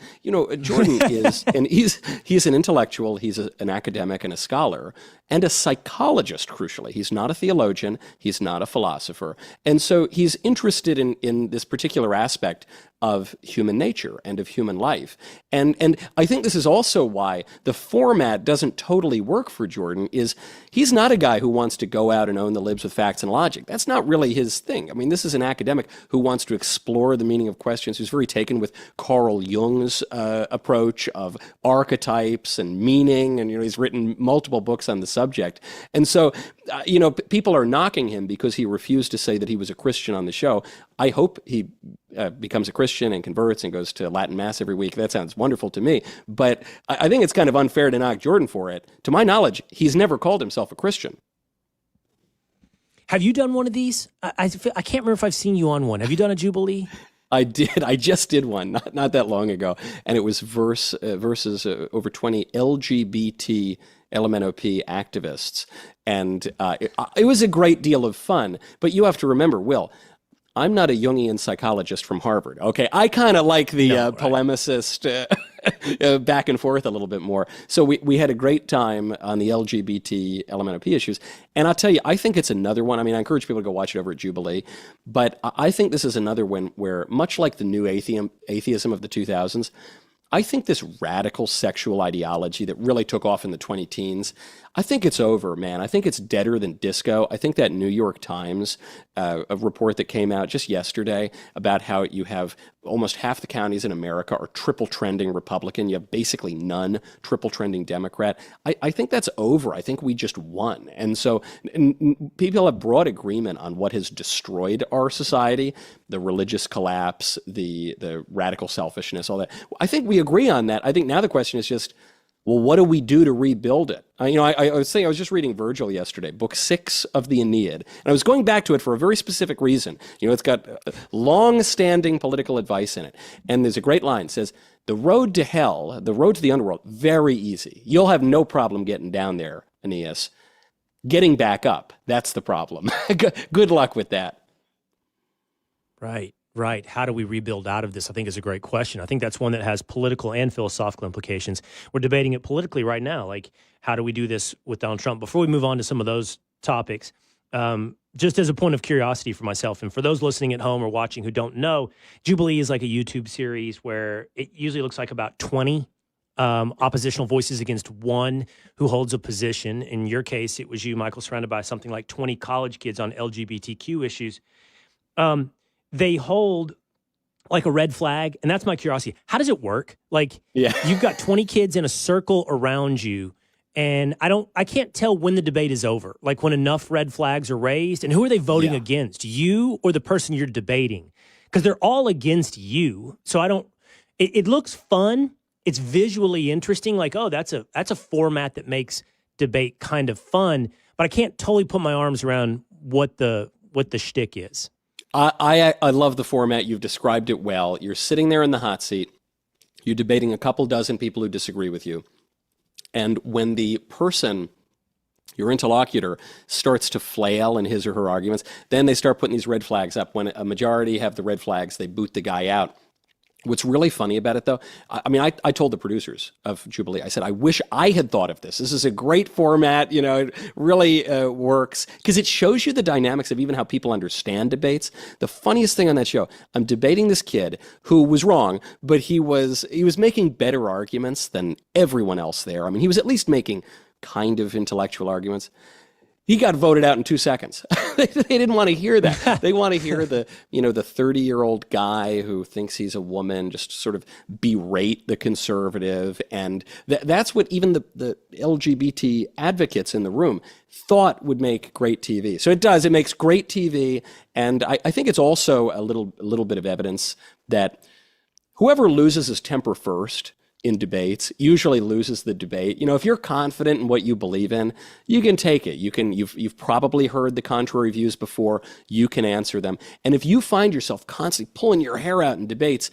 Jordan is, and he's an intellectual, he's an academic and a scholar, and a psychologist, crucially. He's not a theologian. He's not a philosopher. And so he's interested in this particular aspect of human nature and of human life. And I think this is also why the format doesn't totally work for Jordan. Is he's not a guy who wants to go out and own the libs with facts and logic. That's not really his thing. I mean, this is an academic who wants to explore the meaning of questions, who's very taken with Carl Jung's approach of archetypes and meaning, and he's written multiple books on the subject. And so people are knocking him because he refused to say that he was a Christian on the show. I hope he becomes a Christian and converts and goes to Latin Mass every week. That sounds wonderful to me. But I think it's kind of unfair to knock Jordan for it. To my knowledge, he's never called himself a Christian. Have you done one of these? I can't remember if I've seen you on one. Have you done a Jubilee? I did. I just did one not that long ago, and it was versus over 20 LGBT LMNOP activists, and it was a great deal of fun. But you have to remember, Will, I'm not a Jungian psychologist from Harvard. Okay, I kind of like the polemicist back and forth a little bit more. So we had a great time on the LGBT LMNOP issues. And I'll tell you, I think it's another one. I mean, I encourage people to go watch it over at Jubilee. But I think this is another one where, much like the new atheism of the 2000s, I think this radical sexual ideology that really took off in the 20-teens, I think it's over, man. I think it's deader than disco. I think that New York Times a report that came out just yesterday about how you have almost half the counties in America are triple trending Republican. You have basically none triple trending Democrat. I think that's over. I think we just won. And so people have broad agreement on what has destroyed our society, the religious collapse, the radical selfishness, all that. I think we agree on that. I think now the question is just, well, what do we do to rebuild it? I was saying, I was just reading Virgil yesterday, book 6 of the Aeneid, and I was going back to it for a very specific reason. It's got long-standing political advice in it, and there's a great line. It says, the road to hell, the road to the underworld, very easy. You'll have no problem getting down there, Aeneas. Getting back up, that's the problem. Good luck with that. Right. How do we rebuild out of this? I think is a great question. I think that's one that has political and philosophical implications. We're debating it politically right now. Like, how do we do this with Donald Trump? Before we move on to some of those topics, just as a point of curiosity for myself and for those listening at home or watching who don't know, Jubilee is like a YouTube series where it usually looks like about 20 oppositional voices against one who holds a position. In your case, it was you, Michael, surrounded by something like 20 college kids on LGBTQ issues. They hold like a red flag, and that's my curiosity. How does it work? Like, you've got 20 kids in a circle around you, and I can't tell when the debate is over, like when enough red flags are raised, and who are they voting against, you or the person you're debating? Because they're all against you. So it looks fun. It's visually interesting. Like, oh, that's a format that makes debate kind of fun, but I can't totally put my arms around what the shtick is. I love the format. You've described it well. You're sitting there in the hot seat. You're debating a couple dozen people who disagree with you. And when the person, your interlocutor, starts to flail in his or her arguments, then they start putting these red flags up. When a majority have the red flags, they boot the guy out. What's really funny about it, though, I told the producers of Jubilee, I said, I wish I had thought of this. This is a great format. It really works because it shows you the dynamics of even how people understand debates. The funniest thing on that show, I'm debating this kid who was wrong, but he was making better arguments than everyone else there. I mean, he was at least making kind of intellectual arguments. He got voted out in 2 seconds. They didn't want to hear that. They want to hear the 30-year-old guy who thinks he's a woman just sort of berate the conservative. And that's what even the LGBT advocates in the room thought would make great TV. So it does. It makes great TV. And I think it's also a little bit of evidence that whoever loses his temper first in debates usually loses the debate. If you're confident in what you believe in, you can take it. You've probably heard the contrary views before. You can answer them. And if you find yourself constantly pulling your hair out in debates,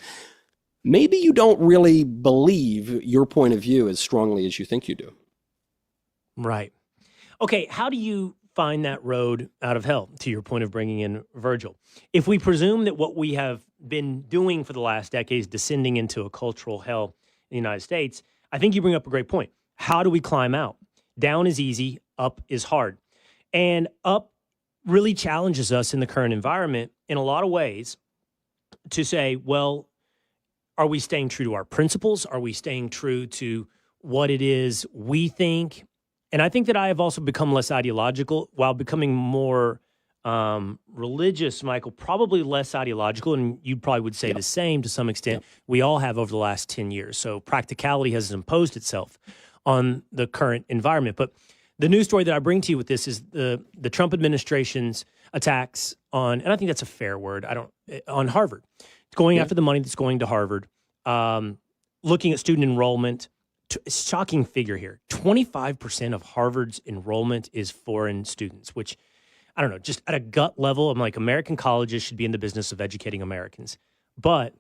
maybe you don't really believe your point of view as strongly as you think you do. Right. Okay, how do you find that road out of hell, to your point of bringing in Virgil? If we presume that what we have been doing for the last decade is descending into a cultural hell in the United States, I think you bring up a great point. How do we climb out? Down is easy, up is hard. And up really challenges us in the current environment in a lot of ways to say, well, Are we staying true to our principles? Are we staying true to what it is we think? And I think that I have also become less ideological while becoming more religious, Michael, probably less ideological. And you probably would say the same to some extent. We all have over the last 10 years. So practicality has imposed itself on the current environment. But the news story that I bring to you with this is the Trump administration's attacks on, and I think that's a fair word, on Harvard. It's going after the money that's going to Harvard, looking at student enrollment. Shocking figure here. 25% of Harvard's enrollment is foreign students, which, I don't know, just at a gut level, I'm like, American colleges should be in the business of educating Americans. But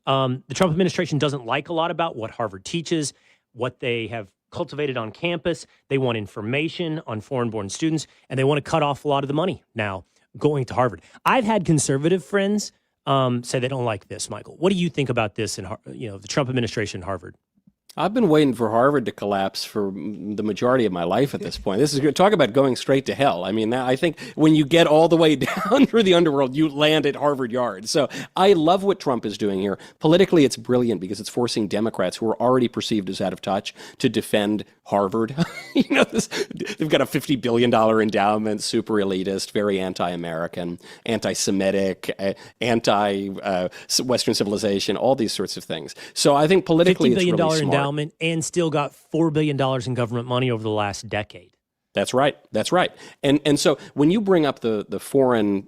the Trump administration doesn't like a lot about what Harvard teaches, what they have cultivated on campus. They want information on foreign-born students, and they want to cut off a lot of the money now going to Harvard. I've had conservative friends say they don't like this, Michael. What do you think about this in the Trump administration, Harvard? I've been waiting for Harvard to collapse for the majority of my life at this point. This is talk about going straight to hell. I mean, I think when you get all the way down through the underworld, you land at Harvard Yard. So I love what Trump is doing here. Politically, it's brilliant because it's forcing Democrats who are already perceived as out of touch to defend Harvard. They've got a $50 billion endowment, super elitist, very anti-American, anti-Semitic, anti-Western civilization, all these sorts of things. So I think politically, it's really smart. Endowment and still got $4 billion in government money over the last decade. That's right. That's right. And so when you bring up the foreign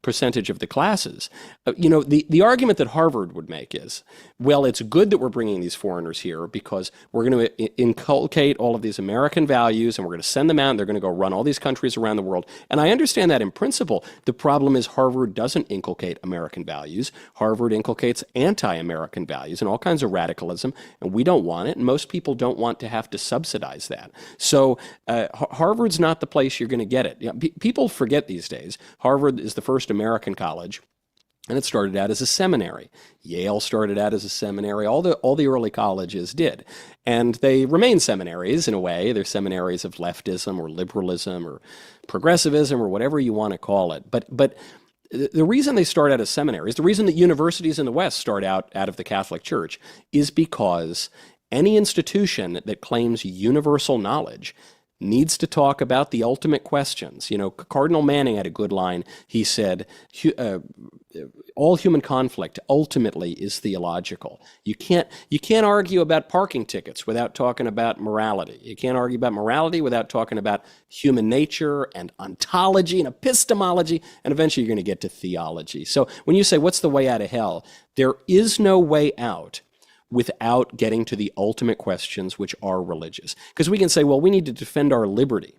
percentage of the classes, the argument that Harvard would make is, well, it's good that we're bringing these foreigners here because we're going to inculcate all of these American values and we're going to send them out and they're going to go run all these countries around the world. And I understand that in principle. The problem is Harvard doesn't inculcate American values. Harvard inculcates anti-American values and all kinds of radicalism, and we don't want it, and most people don't want to have to subsidize that. So Harvard's not the place you're going to get it. People forget these days. Harvard is the first American college, and it started out as a seminary. Yale started out as a seminary. All the early colleges did, and they remain seminaries in a way. They're seminaries of leftism or liberalism or progressivism or whatever you want to call it. But the reason they start out as seminaries, the reason that universities in the West start out of the Catholic Church, is because any institution that claims universal knowledge needs to talk about the ultimate questions. Cardinal Manning had a good line. He said, all human conflict ultimately is theological. You can't argue about parking tickets without talking about morality. You can't argue about morality without talking about human nature and ontology and epistemology, and eventually you're going to get to theology. So when you say, what's the way out of hell? There is no way out without getting to the ultimate questions, which are religious. Because we can say, well, we need to defend our liberty.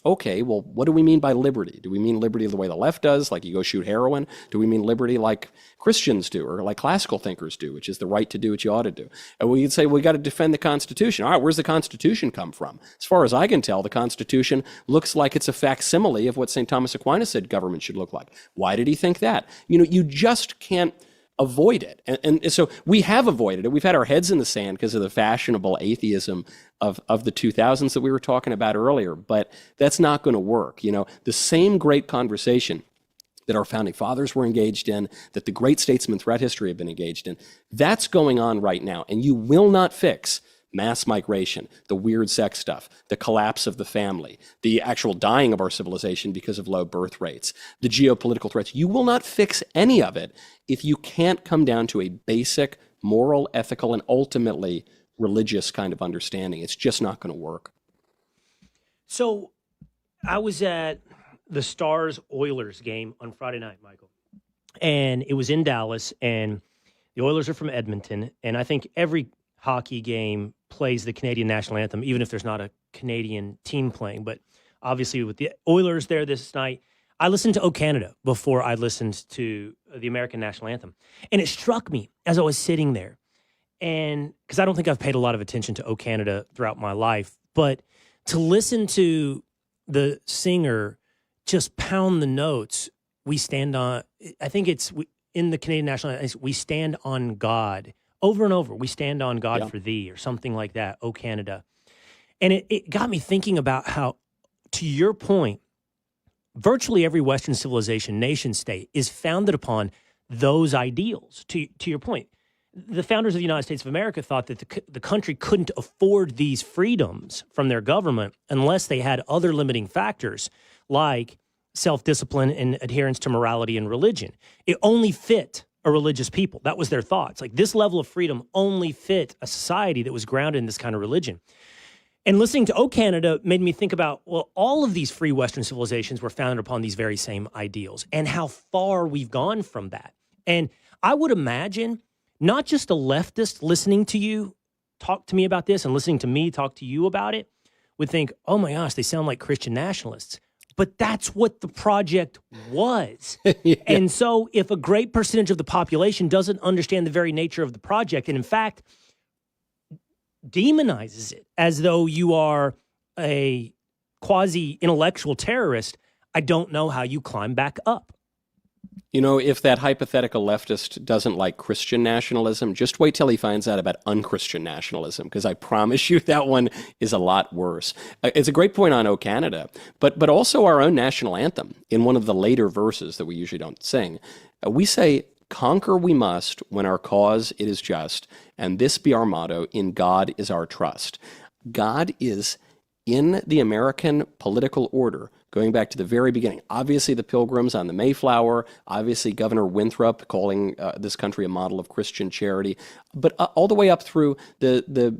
Okay, well, what do we mean by liberty? Do we mean liberty the way the left does, like you go shoot heroin? Do we mean liberty like Christians do, or like classical thinkers do, which is the right to do what you ought to do? And we can say, well, we got to defend the Constitution. All right, where's the Constitution come from? As far as I can tell, the Constitution looks like it's a facsimile of what St. Thomas Aquinas said government should look like. Why did he think that? You just can't avoid it. And so we have avoided it. We've had our heads in the sand because of the fashionable atheism of the 2000s that we were talking about earlier, but that's not going to work. The same great conversation that our founding fathers were engaged in, that the great statesmen throughout history have been engaged in, that's going on right now. And you will not fix mass migration, the weird sex stuff, the collapse of the family, the actual dying of our civilization because of low birth rates, the geopolitical threats. You will not fix any of it if you can't come down to a basic moral, ethical, and ultimately religious kind of understanding. It's just not going to work. So I was at the Stars-Oilers game on Friday night, Michael, and it was in Dallas, and the Oilers are from Edmonton, and I think every hockey game plays the Canadian national anthem, even if there's not a Canadian team playing. But obviously with the Oilers there this night, I listened to O Canada before I listened to the American national anthem. And it struck me as I was sitting there, and because I don't think I've paid a lot of attention to O Canada throughout my life, but to listen to the singer just pound the notes, we stand on, I think it's in the Canadian national anthem, we stand on God. Over and over, we stand on God for thee, or something like that, O Canada. And it got me thinking about how, to your point, virtually every Western civilization, nation state, is founded upon those ideals. To your point, the founders of the United States of America thought that the country couldn't afford these freedoms from their government unless they had other limiting factors like self-discipline and adherence to morality and religion. It only fit a religious people. That was their thoughts. Like, this level of freedom only fit a society that was grounded in this kind of religion. And listening to O Canada made me think about, well, all of these free Western civilizations were founded upon these very same ideals and how far we've gone from that. And I would imagine not just a leftist listening to you talk to me about this and listening to me talk to you about it would think, oh my gosh, they sound like Christian nationalists. But that's what the project was. Yeah. And so if a great percentage of the population doesn't understand the very nature of the project, and in fact, demonizes it as though you are a quasi-intellectual terrorist, I don't know how you climb back up. You know, if that hypothetical leftist doesn't like Christian nationalism, just wait till he finds out about unchristian nationalism, because I promise you that one is a lot worse. It's a great point on O Canada, but also our own national anthem. In one of the later verses that we usually don't sing, we say, "Conquer we must when our cause it is just, and this be our motto, in God is our trust." God is in the American political order, going back to the very beginning. Obviously, the Pilgrims on the Mayflower, obviously Governor Winthrop calling this country a model of Christian charity, but all the way up through the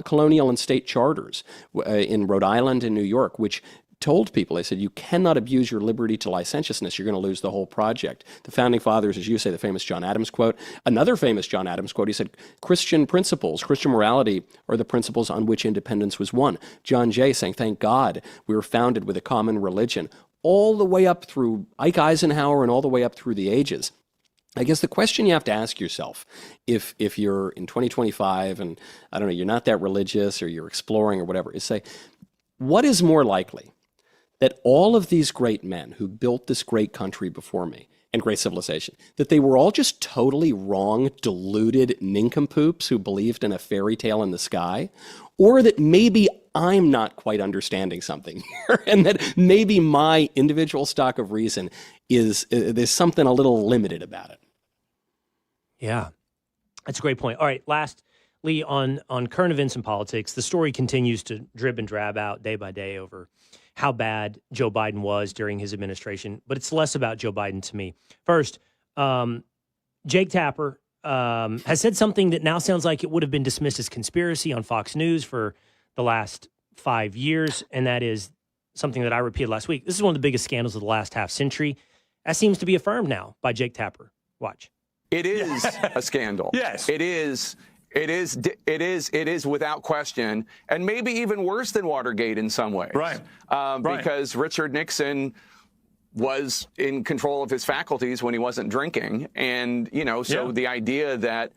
colonial and state charters in Rhode Island and New York, which told people, they said, you cannot abuse your liberty to licentiousness. You're going to lose the whole project. The founding fathers, as you say, the famous John Adams quote. Another famous John Adams quote, he said, Christian principles, Christian morality are the principles on which independence was won. John Jay saying, thank God we were founded with a common religion, all the way up through Ike Eisenhower and all the way up through the ages. I guess the question you have to ask yourself, if you're in 2025 and, I don't know, you're not that religious or you're exploring or whatever, is say, what is more likely? That all of these great men who built this great country before me and great civilization, that they were all just totally wrong, deluded nincompoops who believed in a fairy tale in the sky, or that maybe I'm not quite understanding something here, and that maybe my individual stock of reason is there's something a little limited about it. Yeah, that's a great point. All right, lastly, on current events and politics, the story continues to drib and drab out day by day over how bad Joe Biden was during his administration, but it's less about Joe Biden to me. First, Jake Tapper has said something that now sounds like it would have been dismissed as conspiracy on Fox News for the last 5 years, and that is something that I repeated last week. This is one of the biggest scandals of the last half century. That seems to be affirmed now by Jake Tapper. Watch. It is a scandal. Yes. It is without question, and maybe even worse than Watergate in some ways. Right. Because Richard Nixon was in control of his faculties when he wasn't drinking, and the idea that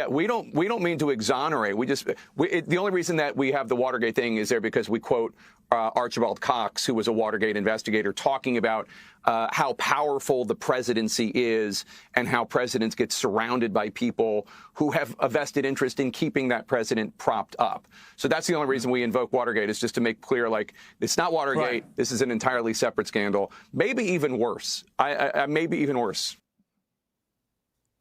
we don't mean to exonerate. The only reason that we have the Watergate thing is there because we quote Archibald Cox, who was a Watergate investigator, talking about how powerful the presidency is and how presidents get surrounded by people who have a vested interest in keeping that president propped up. So that's the only reason we invoke Watergate, is just to make clear, like, it's not Watergate. Right. This is an entirely separate scandal. Maybe even worse. Maybe even worse.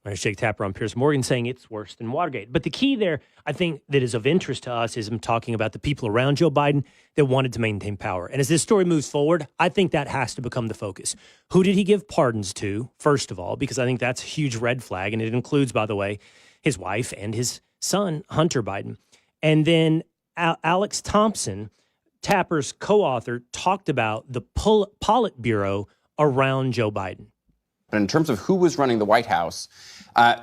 There's Jake Tapper on Piers Morgan saying it's worse than Watergate. But the key there, I think, that is of interest to us is him talking about the people around Joe Biden that wanted to maintain power. And as this story moves forward, I think that has to become the focus. Who did he give pardons to, first of all? Because I think that's a huge red flag. And it includes, by the way, his wife and his son, Hunter Biden. And then Alex Thompson, Tapper's co-author, talked about the Politburo around Joe Biden. But in terms of who was running the White House,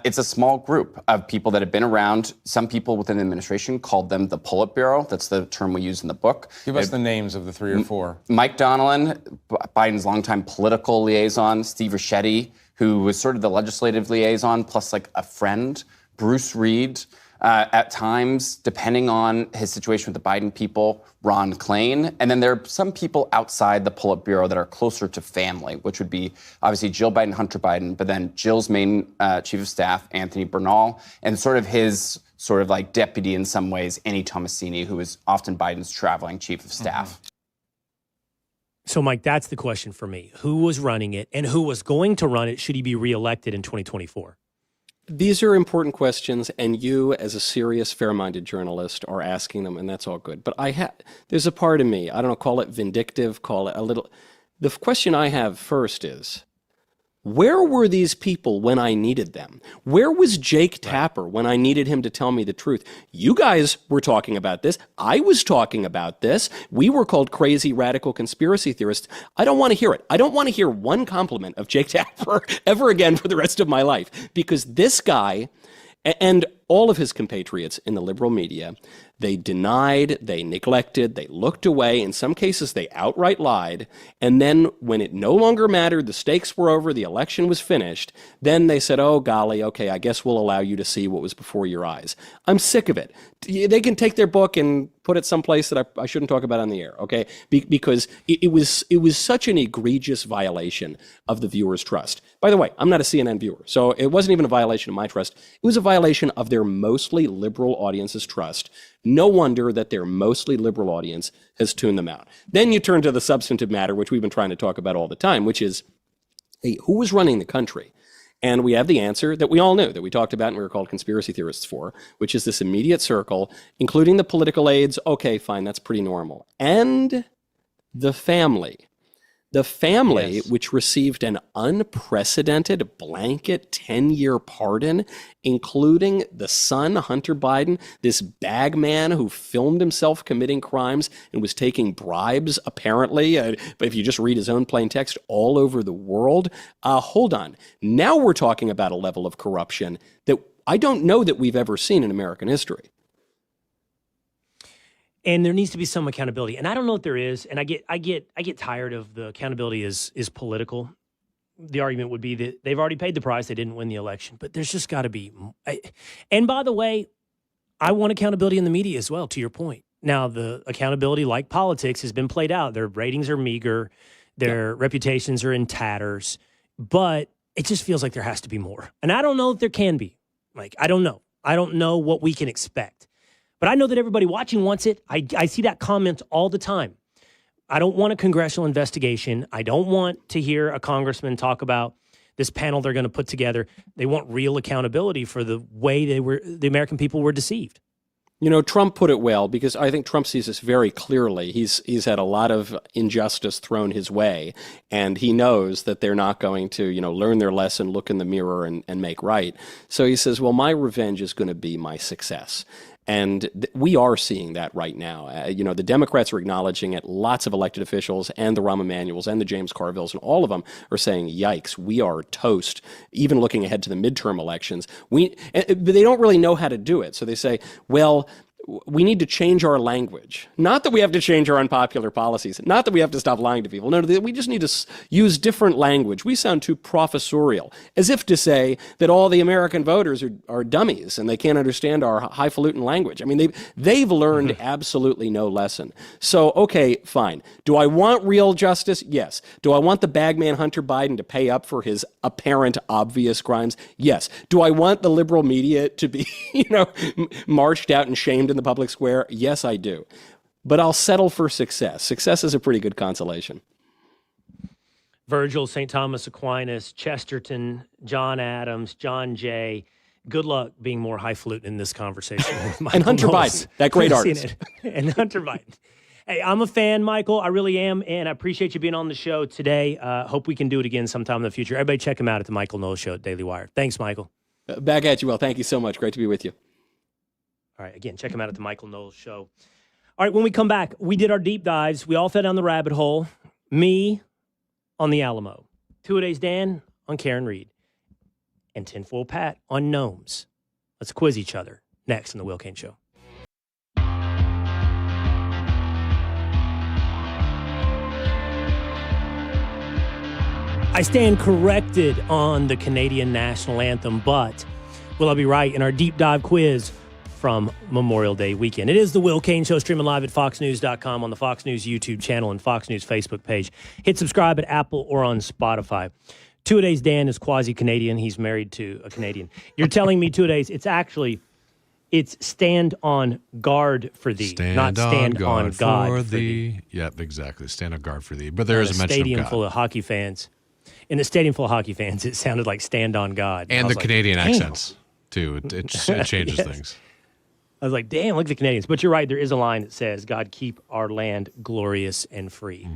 it's a small group of people that have been around. Some people within the administration called them the Politburo. That's the term we use in the book. Give us the names of the 3 or 4. Mike Donilon, Biden's longtime political liaison. Steve Ricchetti, who was sort of the legislative liaison, plus like a friend. Bruce Reed, at times, depending on his situation with the Biden people, Ron Klain. And then there are some people outside the Politburo that are closer to family, which would be obviously Jill Biden, Hunter Biden, but then Jill's main chief of staff, Anthony Bernal, and sort of his sort of like deputy in some ways, Annie Tomasini, who is often Biden's traveling chief of staff. So, Mike, that's the question for me. Who was running it and who was going to run it should he be reelected in 2024? These are important questions, and you, as a serious, fair-minded journalist, are asking them, and that's all good. But there's a part of me, I don't know, call it vindictive, call it a little. The question I have first is, where were these people when I needed them? Where was Jake Tapper when I needed him to tell me the truth? You guys were talking about this. I was talking about this. We were called crazy radical conspiracy theorists. I don't want to hear it. I don't want to hear one compliment of Jake Tapper ever again for the rest of my life, because this guy and all of his compatriots in the liberal media, they denied, they neglected, they looked away. In some cases, they outright lied. And then when it no longer mattered, the stakes were over, the election was finished, then they said, oh, golly, okay, I guess we'll allow you to see what was before your eyes. I'm sick of it. They can take their book and put it someplace that I shouldn't talk about on the air, okay? Because it was such an egregious violation of the viewer's trust. By the way, I'm not a CNN viewer, so it wasn't even a violation of my trust. It was a violation of their mostly liberal audience's trust. No wonder that their mostly liberal audience has tuned them out. Then you turn to the substantive matter, which we've been trying to talk about all the time, which is, hey, who was running the country? And we have the answer that we all knew, that we talked about and we were called conspiracy theorists for, which is this immediate circle, including the political aides. Okay, fine, that's pretty normal. And the family. The family, yes, which received an unprecedented blanket 10-year pardon, including the son, Hunter Biden, this bag man who filmed himself committing crimes and was taking bribes, apparently, but if you just read his own plain text, all over the world. Hold on. Now we're talking about a level of corruption that I don't know that we've ever seen in American history. And there needs to be some accountability. And I don't know if there is. And I get tired of the accountability is political. The argument would be that they've already paid the price. They didn't win the election. But there's just got to be. And by the way, I want accountability in the media as well, to your point. Now, the accountability, like politics, has been played out. Their ratings are meager. Their reputations are in tatters. But it just feels like there has to be more. And I don't know if there can be. I don't know. I don't know what we can expect. But I know that everybody watching wants it. I see that comment all the time. I don't want a congressional investigation. I don't want to hear a congressman talk about this panel they're going to put together. They want real accountability for the way the American people were deceived. You know, Trump put it well, because I think Trump sees this very clearly. He's had a lot of injustice thrown his way, and he knows that they're not going to, learn their lesson, look in the mirror, and make right. So he says, well, my revenge is going to be my success. And we are seeing that right now. The Democrats are acknowledging it. Lots of elected officials and the Rahm Emanuels and the James Carvilles and all of them are saying, yikes, we are toast, even looking ahead to the midterm elections. But they don't really know how to do it. So they say, well, we need to change our language. Not that we have to change our unpopular policies. Not that we have to stop lying to people. No, we just need to use different language. We sound too professorial, as if to say that all the American voters are dummies and they can't understand our highfalutin language. I mean, they've learned absolutely no lesson. So, okay, fine. Do I want real justice? Yes. Do I want the bagman Hunter Biden to pay up for his apparent obvious crimes? Yes. Do I want the liberal media to be, marched out and shamed in the public square? Yes, I do. But I'll settle for success. Success is a pretty good consolation. Virgil, St. Thomas Aquinas, Chesterton, John Adams, John Jay. Good luck being more highfalutin in this conversation with Michael and Hunter Knowles. Biden, that great artist. And Hunter Biden. Hey, I'm a fan, Michael. I really am, and I appreciate you being on the show today. Hope we can do it again sometime in the future. Everybody check him out at the Michael Knowles Show at Daily Wire. Thanks, Michael. Back at you, Will. Thank you so much. Great to be with you. All right, again, check him out at the Michael Knowles Show. All right, when we come back, we did our deep dives. We all fell down the rabbit hole. Me on the Alamo. Two-A-Days Dan on Karen Reed. And Tinfoil Pat on Gnomes. Let's quiz each other next on the Will Cain Show. I stand corrected on the Canadian national anthem, but will I be right in our deep dive quiz from Memorial Day weekend? It is the Will Cain Show, streaming live at foxnews.com, on the Fox News YouTube channel and Fox News Facebook page. Hit subscribe at Apple or on Spotify. Two-A-Days Dan is quasi-Canadian. He's married to a Canadian. You're telling me Two-A-Days, it's stand on guard for thee, not stand on God for thee. Yep, exactly. Stand on guard for thee. But there is a mention of God. Stadium full of hockey fans. in the stadium full of hockey fans, it sounded like "Stand on God." And I the was like, Canadian damn. accents, too. It changes Yes. things. I was like, damn, look at the Canadians. But you're right. There is a line that says, God, keep our land glorious and free.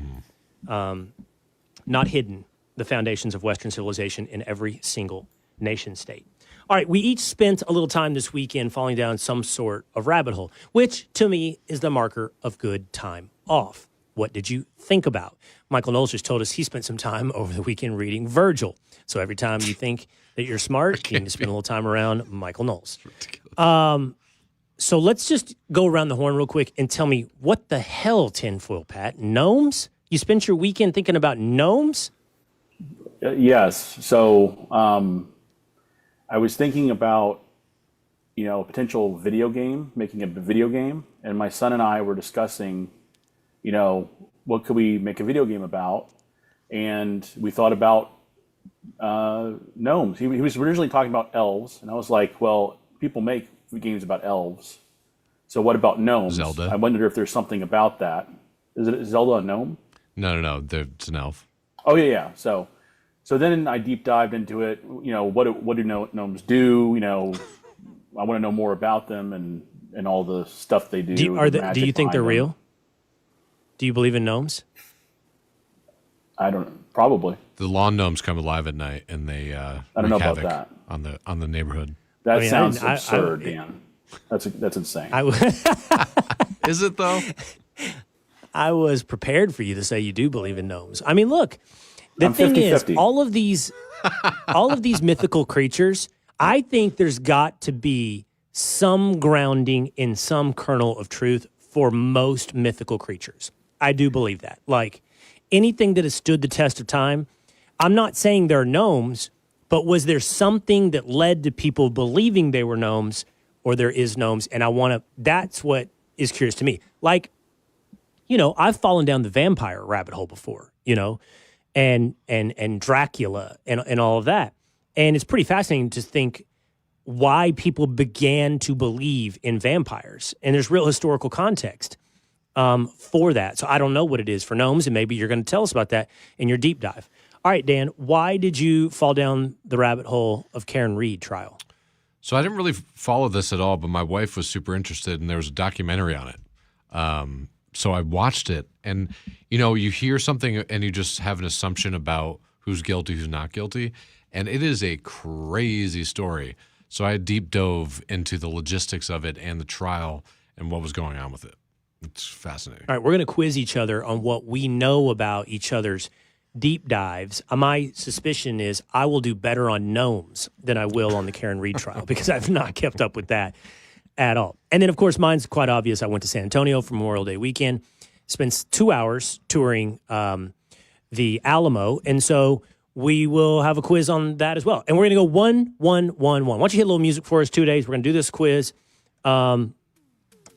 Not hidden, the foundations of Western civilization in every single nation state. All right, we each spent a little time this weekend falling down some sort of rabbit hole, which to me is the marker of good time off. What did you think about? Michael Knowles just told us he spent some time over the weekend reading Virgil. So every time you think that you're smart, you need to spend a little time around Michael Knowles. So let's just go around the horn real quick and tell me what the hell, tinfoil Pat? Gnomes? You spent your weekend thinking about gnomes? Yes. So I was thinking about, a potential video game, making a video game. And my son and I were discussing, what could we make a video game about? And we thought about gnomes. He was originally talking about elves. And I was like, well, people make games about elves. So what about gnomes? Zelda. I wonder if there's something about that. Is Zelda a gnome? No. It's an elf. Oh yeah. So then I deep dived into it. What do gnomes do? I want to know more about them and all the stuff they do. Do you think they're real? Do you believe in gnomes? I don't. Probably. The lawn gnomes come alive at night, and they I don't know about that. on the neighborhood. That sounds absurd, Dan. That's insane. Is it though? I was prepared for you to say you do believe in gnomes. I mean, look, the thing 50-50. is, all of these mythical creatures, I think there's got to be some grounding in some kernel of truth for most mythical creatures. I do believe that. Like anything that has stood the test of time, I'm not saying they're gnomes, but was there something that led to people believing they were gnomes or there is gnomes? And that's what is curious to me. Like, I've fallen down the vampire rabbit hole before, and Dracula and all of that. And it's pretty fascinating to think why people began to believe in vampires. And there's real historical context for that. So I don't know what it is for gnomes, and maybe you're going to tell us about that in your deep dive. All right, Dan, why did you fall down the rabbit hole of Karen Reed trial? So I didn't really follow this at all, but my wife was super interested, and there was a documentary on it. So I watched it, and you hear something and you just have an assumption about who's guilty, who's not guilty, and it is a crazy story. So I deep dove into the logistics of it and the trial and what was going on with it. It's fascinating. All right, we're going to quiz each other on what we know about each other's deep dives. My suspicion is I will do better on gnomes than I will on the Karen Reed trial because I've not kept up with that at all. And then, of course, mine's quite obvious. I went to San Antonio for Memorial Day weekend, spent 2 hours touring the Alamo, and so we will have a quiz on that as well. And we're going to go 1, 1, 1, 1. Why don't you hit a little music for us 2 days? We're going to do this quiz, and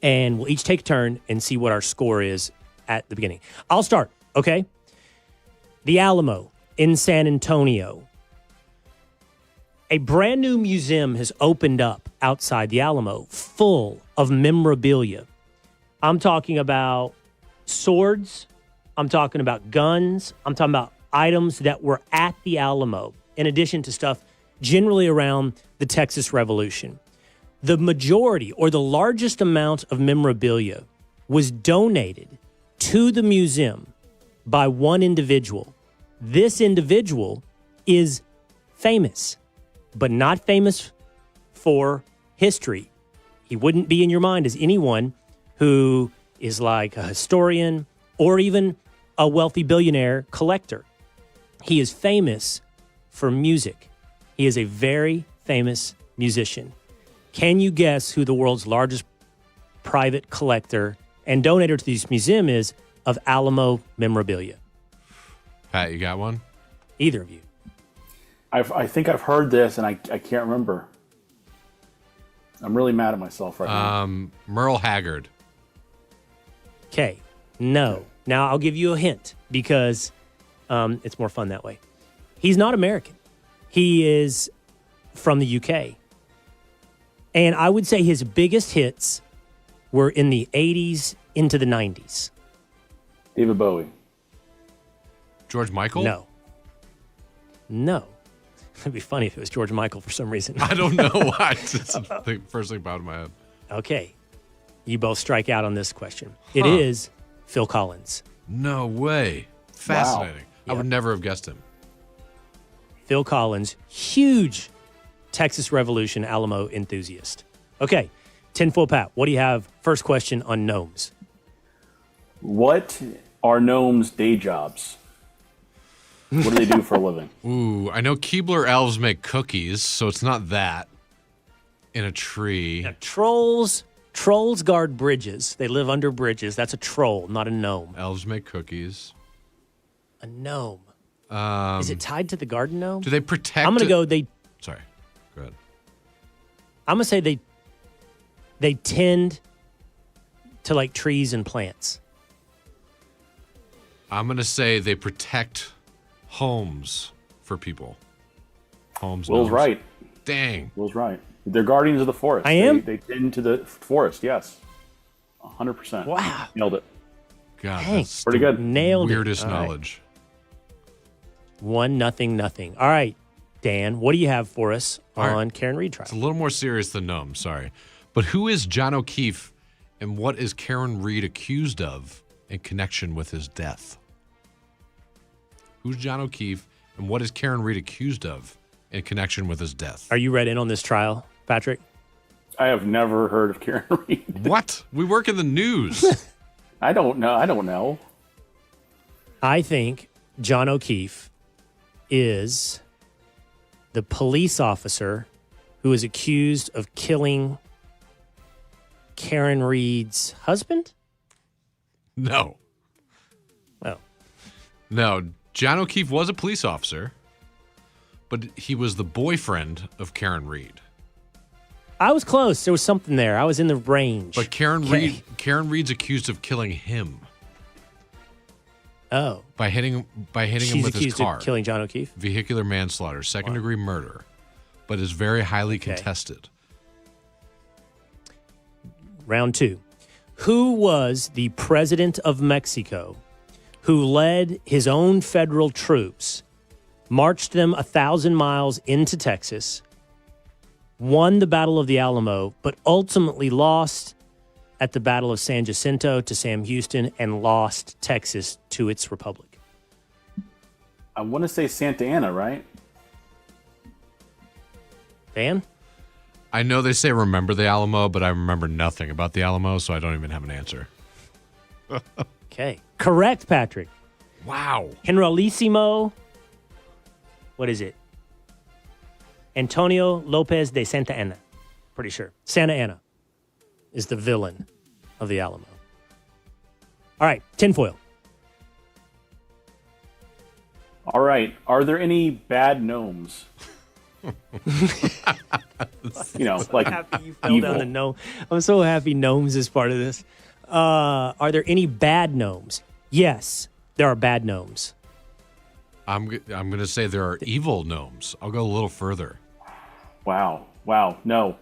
we'll each take a turn and see what our score is at the beginning. I'll start, okay? The Alamo in San Antonio. A brand new museum has opened up outside the Alamo full of memorabilia. I'm talking about swords. I'm talking about guns. I'm talking about items that were at the Alamo, in addition to stuff generally around the Texas Revolution. The majority or the largest amount of memorabilia was donated to the museum by one individual. This individual is famous, but not famous for history. He wouldn't be in your mind as anyone who is like a historian or even a wealthy billionaire collector. He is famous for music. He is a very famous musician. Can you guess who the world's largest private collector and donator to this museum is of Alamo memorabilia? Pat, you got one? Either of you. I think I've heard this, and I can't remember. I'm really mad at myself right now. Merle Haggard. Okay. No. Now, I'll give you a hint because it's more fun that way. He's not American. He is from the UK. And I would say his biggest hits were in the 80s into the 90s. David Bowie. George Michael? No. No. It'd be funny if it was George Michael for some reason. I don't know why. It's the first thing popped in my head. Okay. You both strike out on this question. It is Phil Collins. No way. Fascinating. Wow. I would never have guessed him. Phil Collins, huge Texas Revolution Alamo enthusiast. Okay. Tinfoil Pat, what do you have? First question on gnomes. What are gnomes' day jobs? What do they do for a living? Ooh, I know Keebler elves make cookies, so it's not that. In a tree. Now, trolls guard bridges. They live under bridges. That's a troll, not a gnome. Elves make cookies. A gnome. Is it tied to the garden gnome? Do they protect? I'm going to go they... Sorry. Go ahead. I'm going to say they tend to like trees and plants. I'm going to say they protect homes for people. Homes. Will's gnomes. right. Dang. Will's right. They're guardians of the forest. I am? They tend to the forest, yes. 100%. Wow. Nailed it. God, Dang. that's Pretty good. Nailed weirdest it. All right. knowledge. 1-0. All right, Dan, what do you have for us on Karen Reed trial? It's a little more serious than gnome, sorry. But who is John O'Keefe and what is Karen Reed accused of in connection with his death? Who's John O'Keefe and what is Karen Reed accused of in connection with his death? Are you read in on this trial, Patrick? I have never heard of Karen Reed. What? We work in the news. I don't know. I think John O'Keefe is the police officer who is accused of killing Karen Reed's husband? No. Oh. No, John O'Keefe was a police officer, but he was the boyfriend of Karen Reed. I was close. There was something there. I was in the range. But Karen Reed's accused of killing him. Oh. By hitting him with his She's accused car. of killing John O'Keefe? Vehicular manslaughter, second-degree murder, but is very highly Okay. contested. Round 2. Who was the president of Mexico who led his own federal troops, marched them 1,000 miles into Texas, won the Battle of the Alamo, but ultimately lost at the Battle of San Jacinto to Sam Houston and lost Texas to its republic? I want to say Santa Anna, right? Dan? I know they say remember the Alamo, but I remember nothing about the Alamo, so I don't even have an answer. Okay. Correct, Patrick. Wow. Generalissimo. What is it? Antonio Lopez de Santa Anna. Pretty sure. Santa Anna is the villain of the Alamo. All right, tinfoil. All right. Are there any bad gnomes? Like Happy you fell down the gnome. I'm so happy gnomes is part of this. Are there any bad gnomes? Yes, there are bad gnomes. I'm going to say there are evil gnomes. I'll go a little further. Wow. No.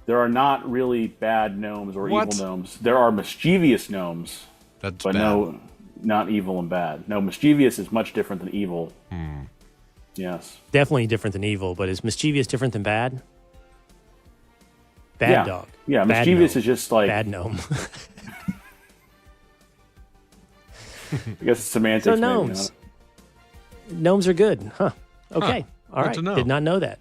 There are not really bad gnomes or What? evil gnomes. There are mischievous gnomes. That's but bad. no, not evil and bad. No, mischievous is much different than evil. Yes. Definitely different than evil, but is mischievous different than bad? Bad Yeah. dog. Yeah, Bad mischievous gnome. is just like Bad gnome. I guess it's semantics. So maybe, gnomes. Gnomes are good. Huh. Okay. All Good right. to know. Did not know that.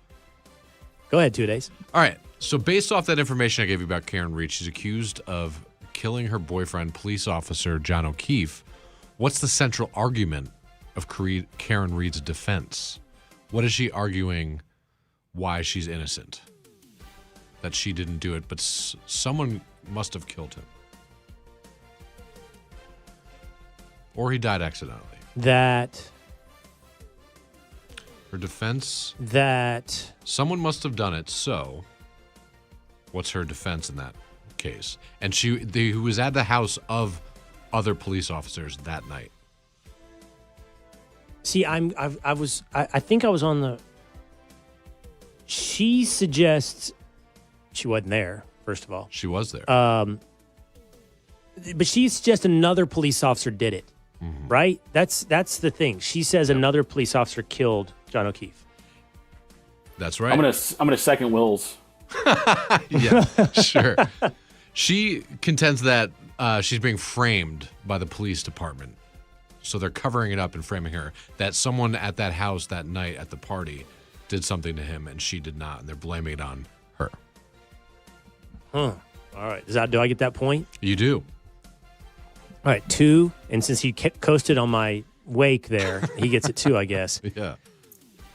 Go ahead, 2 days. All right. So based off that information I gave you about Karen Reed, she's accused of killing her boyfriend, police officer John O'Keefe. What's the central argument of Karen Reed's defense? What is she arguing why she's innocent? That she didn't do it, but someone must have killed him. Or he died accidentally. That Her defense, that someone must have done it, so what's her defense in that case? And who was at the house of other police officers that night. see, I think I was on the. She suggests she wasn't there. First of all, She was there. but she suggests another police officer did it. Right? That's the thing. She says another police officer killed John O'Keefe. That's right. I'm gonna second Will's. Yeah, sure. She contends that she's being framed by the police department. So they're covering it up and framing her. That someone at that house that night at the party did something to him and she did not. And they're blaming it on her. Huh. All right. Do I get that point? You do. All right. 2. And since he coasted on my wake there, he gets it 2, I guess. Yeah.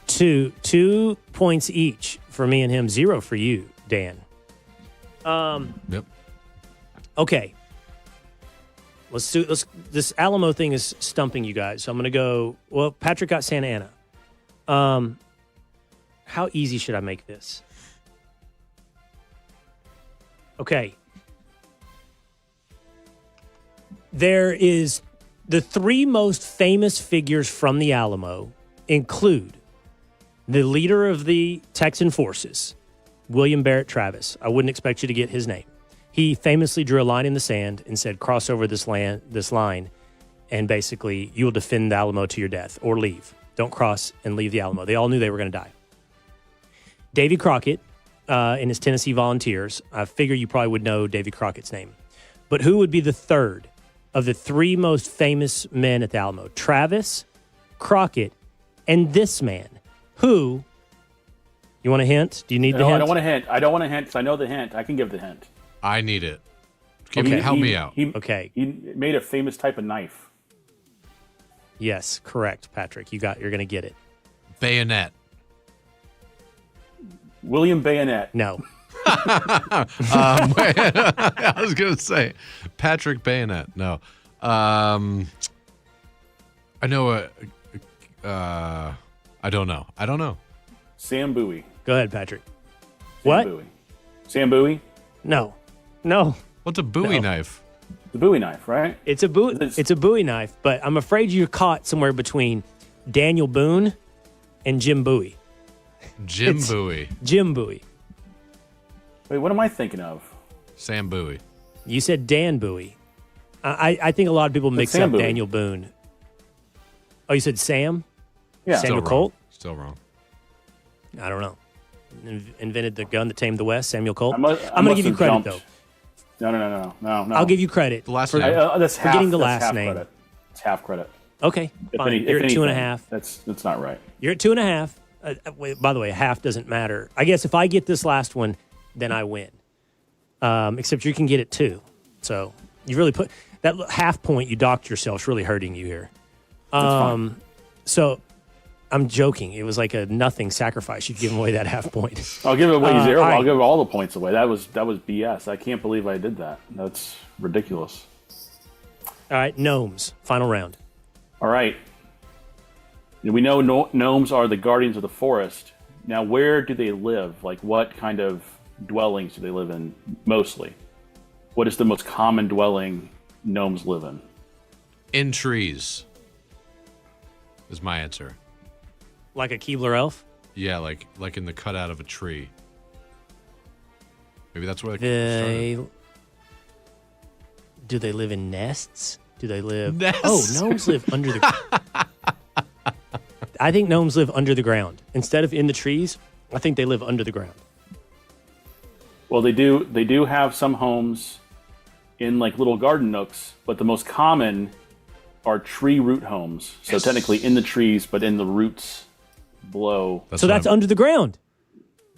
2 points each for me and him. 0 for you, Dan. Yep. Okay. This Alamo thing is stumping you guys. So I'm going to go, well, Patrick got Santa Ana. How easy should I make this? Okay. There is the 3 most famous figures from the Alamo include the leader of the Texan forces, William Barrett Travis. I wouldn't expect you to get his name. He famously drew a line in the sand and said, cross over this line, and basically you will defend the Alamo to your death or leave. Don't cross and leave the Alamo. They all knew they were going to die. Davy Crockett in his Tennessee Volunteers. I figure you probably would know Davy Crockett's name. But who would be the third of the 3 most famous men at the Alamo? Travis, Crockett, and this man. Who? You want a hint? Do you need the hint? I don't want a hint. I don't want a hint because I know the hint. I can give the hint. I need it. Help me out. Okay. He made a famous type of knife. Yes, correct, Patrick. You're going to get it. Bayonet. William Bayonet. No. I was going to say Patrick Bayonet. No. I know. I don't know. Sam Bowie. Go ahead, Patrick. Sam What? Bowie. Sam Bowie? No. What's a Bowie knife? The Bowie knife, right? It's a Bowie knife, but I'm afraid you're caught somewhere between Daniel Boone and Jim Bowie. Jim Bowie. Jim Bowie. Wait, what am I thinking of? Sam Bowie. You said Dan Bowie. I think a lot of people mix Sam up Bowie. Daniel Boone. Oh, you said Sam? Yeah. Samuel Still Colt? wrong. Still wrong. I don't know. Invented the gun that tamed the West, Samuel Colt. I must I'm going to give you have credit, jumped. though. No. I'll give you credit. The last for name. That's half. getting the that's last half name. Credit. It's half credit. Okay, If fine. any- You're if at 2.5. anything, That's not right. You're at 2.5. Wait, by the way, a half doesn't matter. I guess if I get this last one, then I win. Except you can get it too. So you really put that half point you docked yourself is really hurting you here. So I'm joking. It was like a nothing sacrifice. You'd give away that half point. I'll give it away 0. all right. I'll give all the points away. That was BS. I can't believe I did that. That's ridiculous. All right, gnomes. Final round. All right. We know gnomes are the guardians of the forest. Now, where do they live? Like, what kind of dwellings do they live in mostly? What is the most common dwelling gnomes live in? In trees. Is my answer. Like a Keebler elf? Yeah, like in the cutout of a tree. Maybe that's where Do they live in nests? Do they live... Nests. Oh, gnomes live under the... I think gnomes live under the ground. Instead of in the trees, I think they live under the ground. Well, they do have some homes in like little garden nooks, but the most common are tree root homes. So technically in the trees, but in the roots below. So that's under the ground.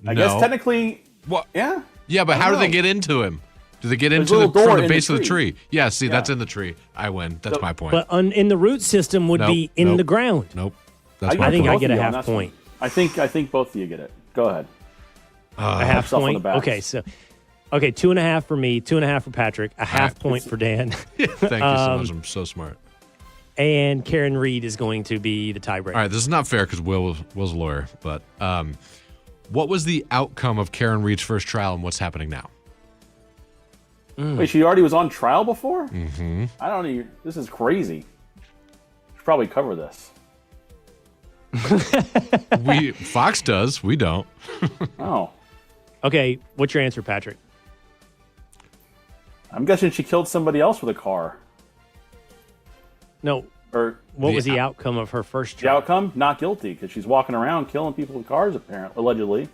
I guess technically, what? Yeah. Yeah, but I how don't do they know. get into him? Do they get There's into a the little door from the in the base of the tree. tree? Yeah, see, Yeah. that's in the tree. I win. That's my point. But in the root system would be in the ground. Nope. That's I think point. I get a both of you on half that point. one. I think both of you get it. Go ahead. A half yourself on the point? back. Okay, so... Okay, 2.5 for me, 2.5 for Patrick, a half point for Dan. Thank you so much. I'm so smart. And Karen Reed is going to be the tiebreaker. All right, this is not fair because Will's a lawyer, but what was the outcome of Karen Reed's first trial and what's happening now? Wait, she already was on trial before? Mm-hmm. I don't even. This is crazy. We should probably cover this. Fox does. We don't. Oh. Okay, what's your answer, Patrick? I'm guessing she killed somebody else with a car. No, Or What was the outcome of her first the trial? outcome? Not guilty, because she's walking around killing people with cars, apparently, allegedly.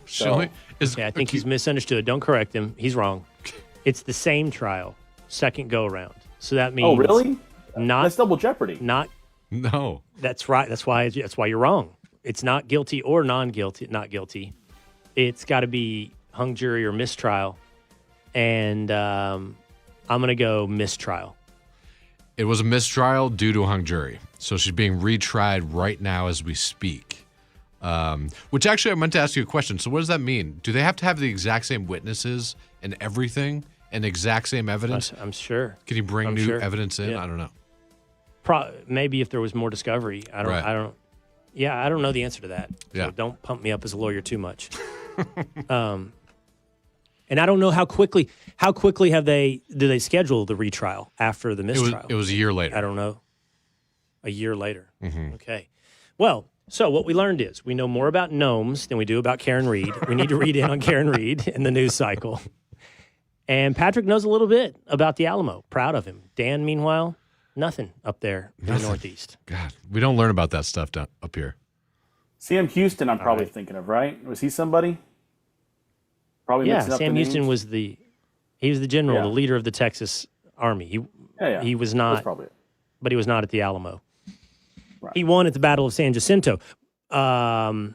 Shelley, Okay, I think he's misunderstood. Don't correct him. He's wrong. It's the same trial, second go around. So that means Oh, really? Not That's double jeopardy. not. No. That's right. That's why you're wrong. It's not guilty or non-guilty. Not guilty. It's got to be hung jury or mistrial, and I'm gonna go mistrial. It was a mistrial due to a hung jury. So she's being retried right now as we speak. Which actually, I meant to ask you a question. So what does that mean? Do they have to have the exact same witnesses and everything and exact same evidence? I'm sure. Can you bring new evidence in? Yeah. I don't know. Maybe if there was more discovery. I don't. Yeah, I don't know the answer to that. Yeah. So don't pump me up as a lawyer too much. And I don't know how quickly do they schedule the retrial after the mistrial? It was a year later. I don't know. A year later. Mm-hmm. Okay. Well, so what we learned is we know more about gnomes than we do about Karen Reed. We need to read in on Karen Reed in the news cycle. And Patrick knows a little bit about the Alamo. Proud of him. Dan, meanwhile, nothing up there in the Northeast. God, we don't learn about that stuff down up here. Sam Houston, I'm probably thinking of, right? Was he somebody? Probably mixing up Sam the Houston names. was the general, Yeah. the leader of the Texas Army. He was That's not, probably it. but he was not at the Alamo. Right. He won at the Battle of San Jacinto. What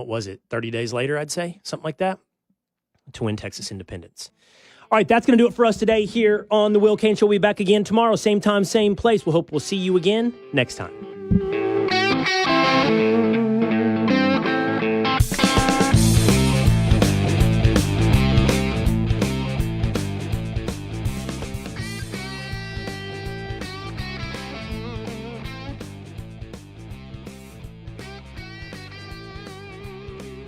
was it, 30 days later, I'd say, something like that, to win Texas independence. All right, that's going to do it for us today here on The Will Cain Show. We'll be back again tomorrow, same time, same place. We'll see you again next time.